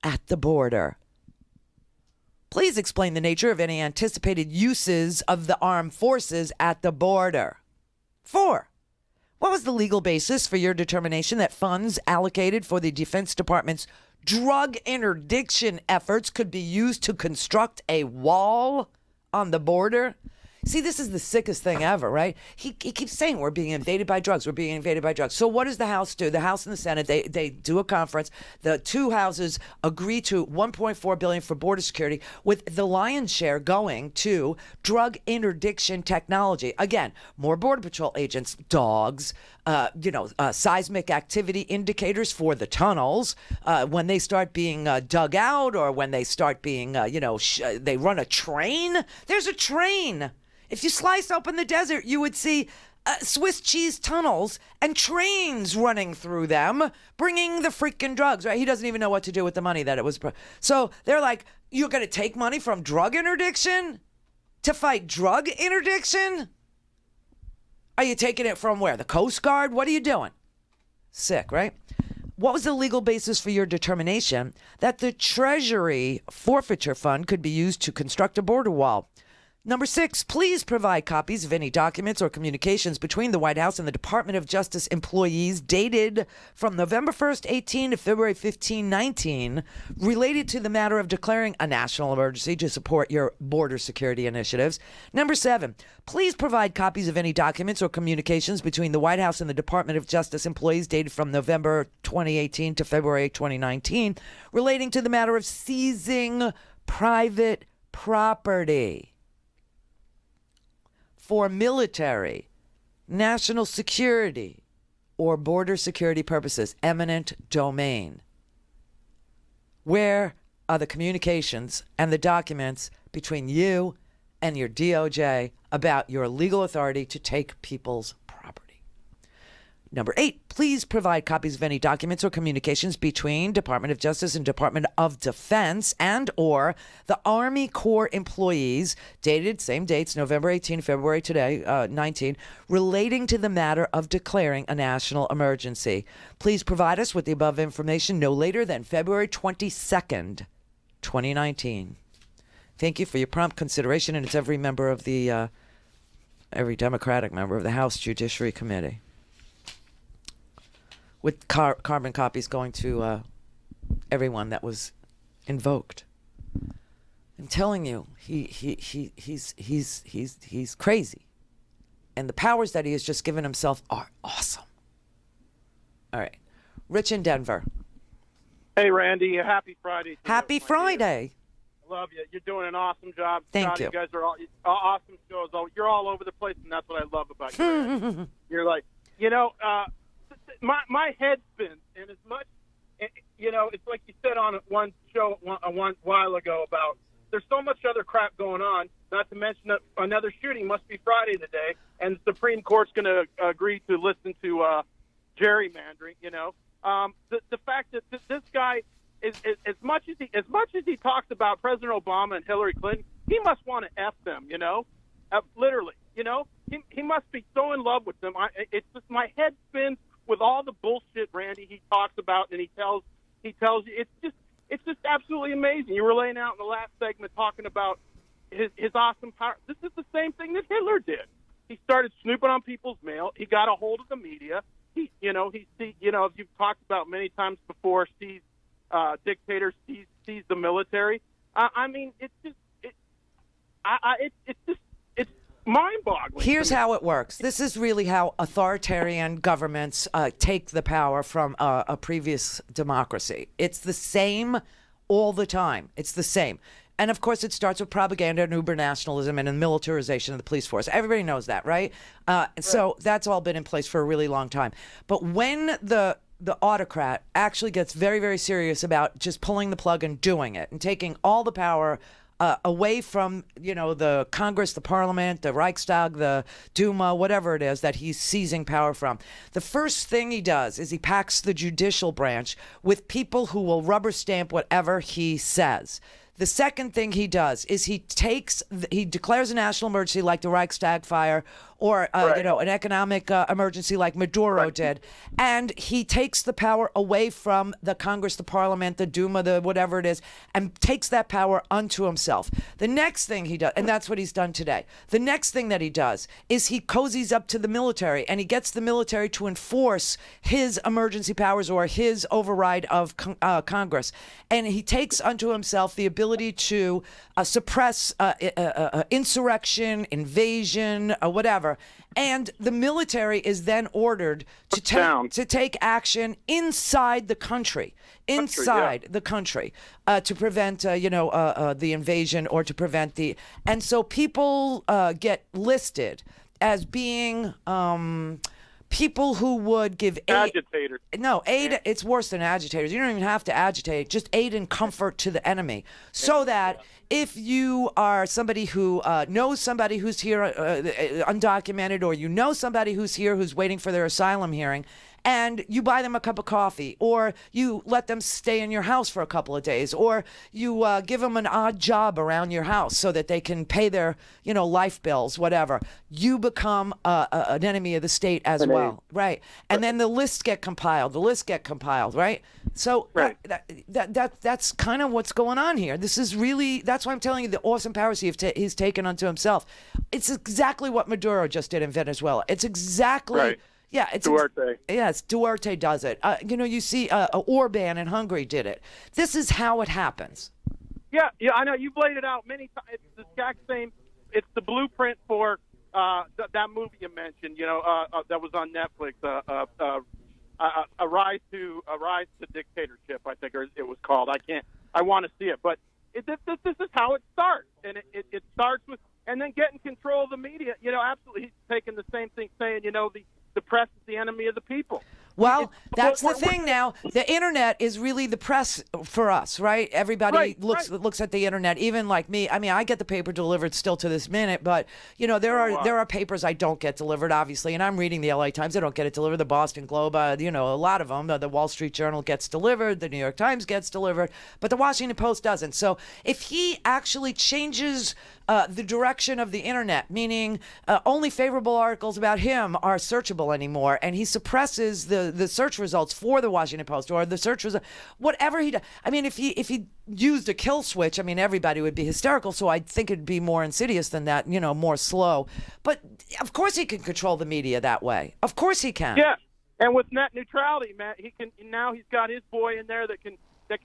[SPEAKER 10] at the border? Please explain the nature of any anticipated uses of the armed forces at the border. 4, what was the legal basis for your determination that funds allocated for the Defense Department's drug interdiction efforts could be used to construct a wall on the border? See, this is the sickest thing ever, right? He keeps saying we're being invaded by drugs. We're being invaded by drugs. So what does the House do? The House and the Senate, they do a conference. The two houses agree to $1.4 billion for border security, with the lion's share going to drug interdiction technology. Again, more Border Patrol agents, dogs, seismic activity indicators for the tunnels when they start being dug out, or when they start being, they run a train. There's a train. If you slice open the desert, you would see Swiss cheese tunnels and trains running through them, bringing the freaking drugs, right? He doesn't even know what to do with the money that it was. So they're like, you're going to take money from drug interdiction to fight drug interdiction? Are you taking it from where? The Coast Guard? What are you doing? Sick, right? What was the legal basis for your determination that the Treasury forfeiture fund could be used to construct a border wall? Number 6, please provide copies of any documents or communications between the White House and the Department of Justice employees dated from November 1st, 18 to February 15, 19, related to the matter of declaring a national emergency to support your border security initiatives. Number 7, please provide copies of any documents or communications between the White House and the Department of Justice employees dated from November 2018 to February 2019, relating to the matter of seizing private property for military, national security, or border security purposes, eminent domain. Where are the communications and the documents between you and your DOJ about your legal authority to take people's property? Number 8, please provide copies of any documents or communications between Department of Justice and Department of Defense and or the Army Corps employees dated, same dates, November 18, February today, 19, relating to the matter of declaring a national emergency. Please provide us with the above information no later than February 22nd, 2019. Thank you for your prompt consideration, and it's every member of the, every Democratic member of the House Judiciary Committee, with carbon copies going to everyone that was invoked. I'm telling you, he's crazy, and the powers that he has just given himself are awesome. All right, Rich in Denver.
[SPEAKER 13] Hey, Randy, happy Friday.
[SPEAKER 10] Happy Friday.
[SPEAKER 13] I love you. You're doing an awesome job.
[SPEAKER 10] Thank you.
[SPEAKER 13] You guys are all awesome shows. You're all over the place, and that's what I love about you. Randy. You're like, my head spins, and as much, it's like you said on one show one while ago about there's so much other crap going on, not to mention that another shooting must be Friday today, and the Supreme Court's going to agree to listen to gerrymandering, the fact that this guy is as much as he talks about President Obama and Hillary Clinton, he must want to F them, literally, he must be so in love with them. It's just my head spins with all the bullshit, Randy, he talks about, and he tells you. It's just absolutely amazing. You were laying out in the last segment talking about his awesome power. This is the same thing that Hitler did. He started snooping on people's mail. He got a hold of the media. As you've talked about many times before, dictators sees the military. It's mind-boggling.
[SPEAKER 10] Here's how it works. This is really how authoritarian governments take the power from a previous democracy. It's the same all the time. It's the same. And of course, it starts with propaganda and uber nationalism and the militarization of the police force. Everybody knows that, right? So that's all been in place for a really long time. But when the autocrat actually gets very, very serious about just pulling the plug and doing it and taking all the power away from, the Congress, the Parliament, the Reichstag, the Duma, whatever it is that he's seizing power from. The first thing he does is he packs the judicial branch with people who will rubber stamp whatever he says. The second thing he does is he declares a national emergency like the Reichstag fire or, an economic emergency like Maduro did. And he takes the power away from the Congress, the Parliament, the Duma, the whatever it is, and takes that power unto himself. The next thing he does, and that's what he's done today. The next thing that he does is he cozies up to the military and he gets the military to enforce his emergency powers or his override of Congress. And he takes unto himself the ability to suppress insurrection, invasion, whatever. And the military is then ordered to take action inside the country, to prevent, the invasion or to prevent the. And so people get listed as being people who would give aid.
[SPEAKER 13] Agitators.
[SPEAKER 10] No, aid. It's worse than agitators. You don't even have to agitate. Just aid and comfort to the enemy, so that if you are somebody who knows somebody who's here undocumented, or you know somebody who's here who's waiting for their asylum hearing, and you buy them a cup of coffee, or you let them stay in your house for a couple of days, or you give them an odd job around your house so that they can pay their, life bills, whatever, you become an enemy of the state as well, right? And then the lists get compiled. Right? So that's kind of what's going on here. This is really, that's why I'm telling you the awesome powers he's taken unto himself. It's exactly what Maduro just did in Venezuela. It's exactly...
[SPEAKER 13] Right.
[SPEAKER 10] Yeah, it's
[SPEAKER 13] Duarte.
[SPEAKER 10] Yes, Duarte does it. You see, Orban in Hungary did it. This is how it happens.
[SPEAKER 13] Yeah, I know. You've laid it out many times. It's the exact same. It's the blueprint for that movie you mentioned. That was on Netflix. A rise to dictatorship, I think it was called. I want to see it, but this is how it starts, and it starts with, and then getting control of the media. Absolutely, he's taking the same thing, saying the press is the enemy of the people.
[SPEAKER 10] Well, that's the thing now. The internet is really the press for us, right? Everybody looks at the internet, even like me. I mean, I get the paper delivered still to this minute, but there are papers I don't get delivered, obviously, and I'm reading the LA Times. I don't get it delivered. The Boston Globe, a lot of them. The Wall Street Journal gets delivered. The New York Times gets delivered, but the Washington Post doesn't. So if he actually changes the direction of the internet, meaning only favorable articles about him are searchable anymore, and he suppresses the search results for the Washington Post or the search results, whatever he does. I mean, if he used a kill switch, I mean, everybody would be hysterical. So I think it'd be more insidious than that, more slow. But of course he can control the media that way. Of course he can.
[SPEAKER 13] Yeah, and with net neutrality, Matt, he can. Now he's got his boy in there that can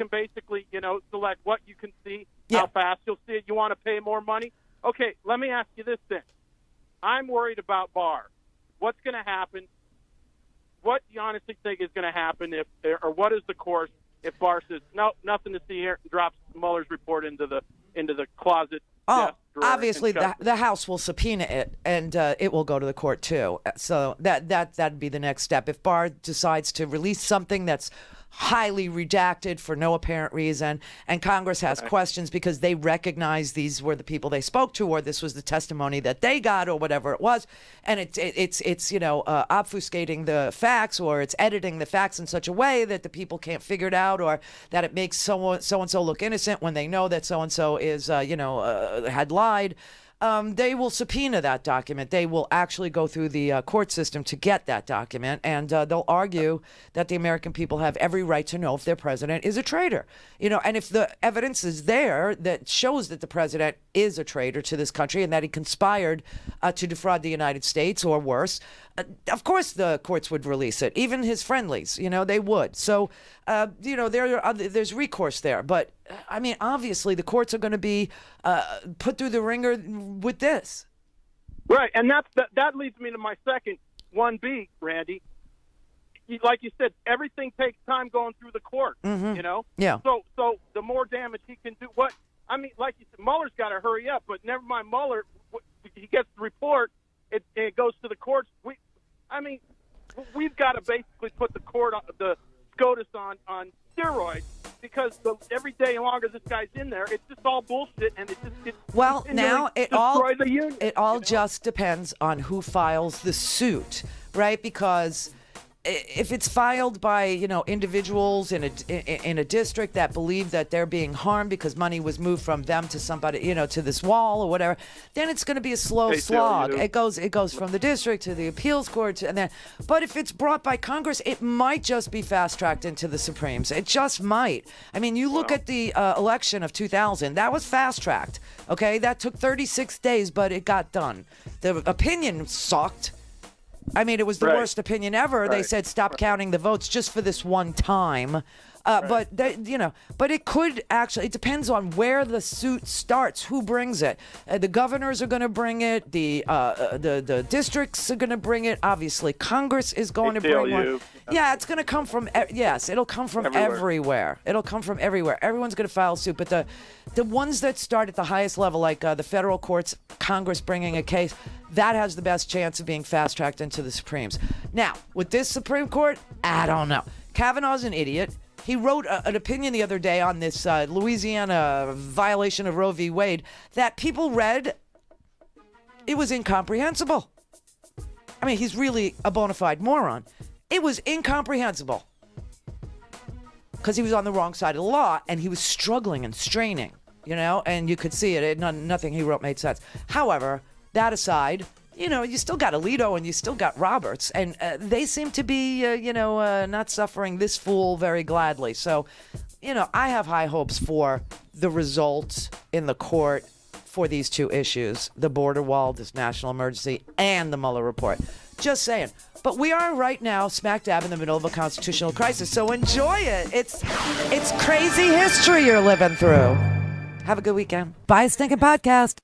[SPEAKER 13] basically, select what you can see, how fast you'll see it. You want to pay more money? Okay, let me ask you this then. I'm worried about Barr. What's going to happen? What do you honestly think is going to happen or what is the course if Barr says, no, nothing to see here, and drops Mueller's report into the closet?
[SPEAKER 10] Oh, obviously the House will subpoena it, and it will go to the court too. So that'd be the next step. If Barr decides to release something that's highly redacted for no apparent reason, and Congress has questions because they recognize these were the people they spoke to, or this was the testimony that they got, or whatever it was, and it's obfuscating the facts, or it's editing the facts in such a way that the people can't figure it out, or that it makes so and so look innocent when they know that so and so is had lied. They will subpoena that document. They will actually go through the court system to get that document, and they'll argue that the American people have every right to know if their president is a traitor. And if the evidence is there that shows that the president is a traitor to this country and that he conspired to defraud the United States or worse, of course the courts would release it. Even his friendlies, they would. So, there's recourse there. But, I mean, obviously the courts are going to be put through the ringer with this.
[SPEAKER 13] Right, and that leads me to my second 1B, Randy. Like you said, everything takes time going through the court,
[SPEAKER 10] Yeah.
[SPEAKER 13] So the more damage he can do, what I mean, like you said, Mueller's got to hurry up, but never mind Mueller. He gets the report, it goes to the courts. We've got to basically put the court, the SCOTUS on steroids, because every day longer this guy's in there, it's just all bullshit, and it just gets
[SPEAKER 10] now it
[SPEAKER 13] destroys the union.
[SPEAKER 10] It all just depends on who files the suit, right? Because if it's filed by individuals in a district that believe that they're being harmed because money was moved from them to somebody to this wall or whatever, then it's going to be a slow slog. It goes from the district to the appeals court but if it's brought by Congress, it might just be fast tracked into the Supremes. It just might. I mean, you look at the election of 2000, that was fast tracked. Okay, that took 36 days, but it got done. The opinion sucked. I mean, it was the worst opinion ever. They said stop counting the votes just for this one time. But it could actually. It depends on where the suit starts, who brings it. The governors are going to bring it. The districts are going to bring it. Obviously, Congress is going to bring one. Yeah, it's going to come from. Yes, it'll come from everywhere. It'll come from everywhere. Everyone's going to file suit. But the ones that start at the highest level, like the federal courts, Congress bringing a case, that has the best chance of being fast tracked into the Supremes. Now, with this Supreme Court, I don't know. Kavanaugh's an idiot. He wrote an opinion the other day on this Louisiana violation of Roe v. Wade that people read. It was incomprehensible. I mean, he's really a bona fide moron. It was incomprehensible because he was on the wrong side of the law and he was struggling and straining, and you could see it. Nothing he wrote made sense. However, that aside, you still got Alito and you still got Roberts, and they seem to be, not suffering this fool very gladly. So, I have high hopes for the results in the court for these two issues, the border wall, this national emergency, and the Mueller report. Just saying. But we are right now smack dab in the middle of a constitutional crisis, so enjoy it. It's crazy history you're living through. Have a good weekend. Bye, Stinking Podcast.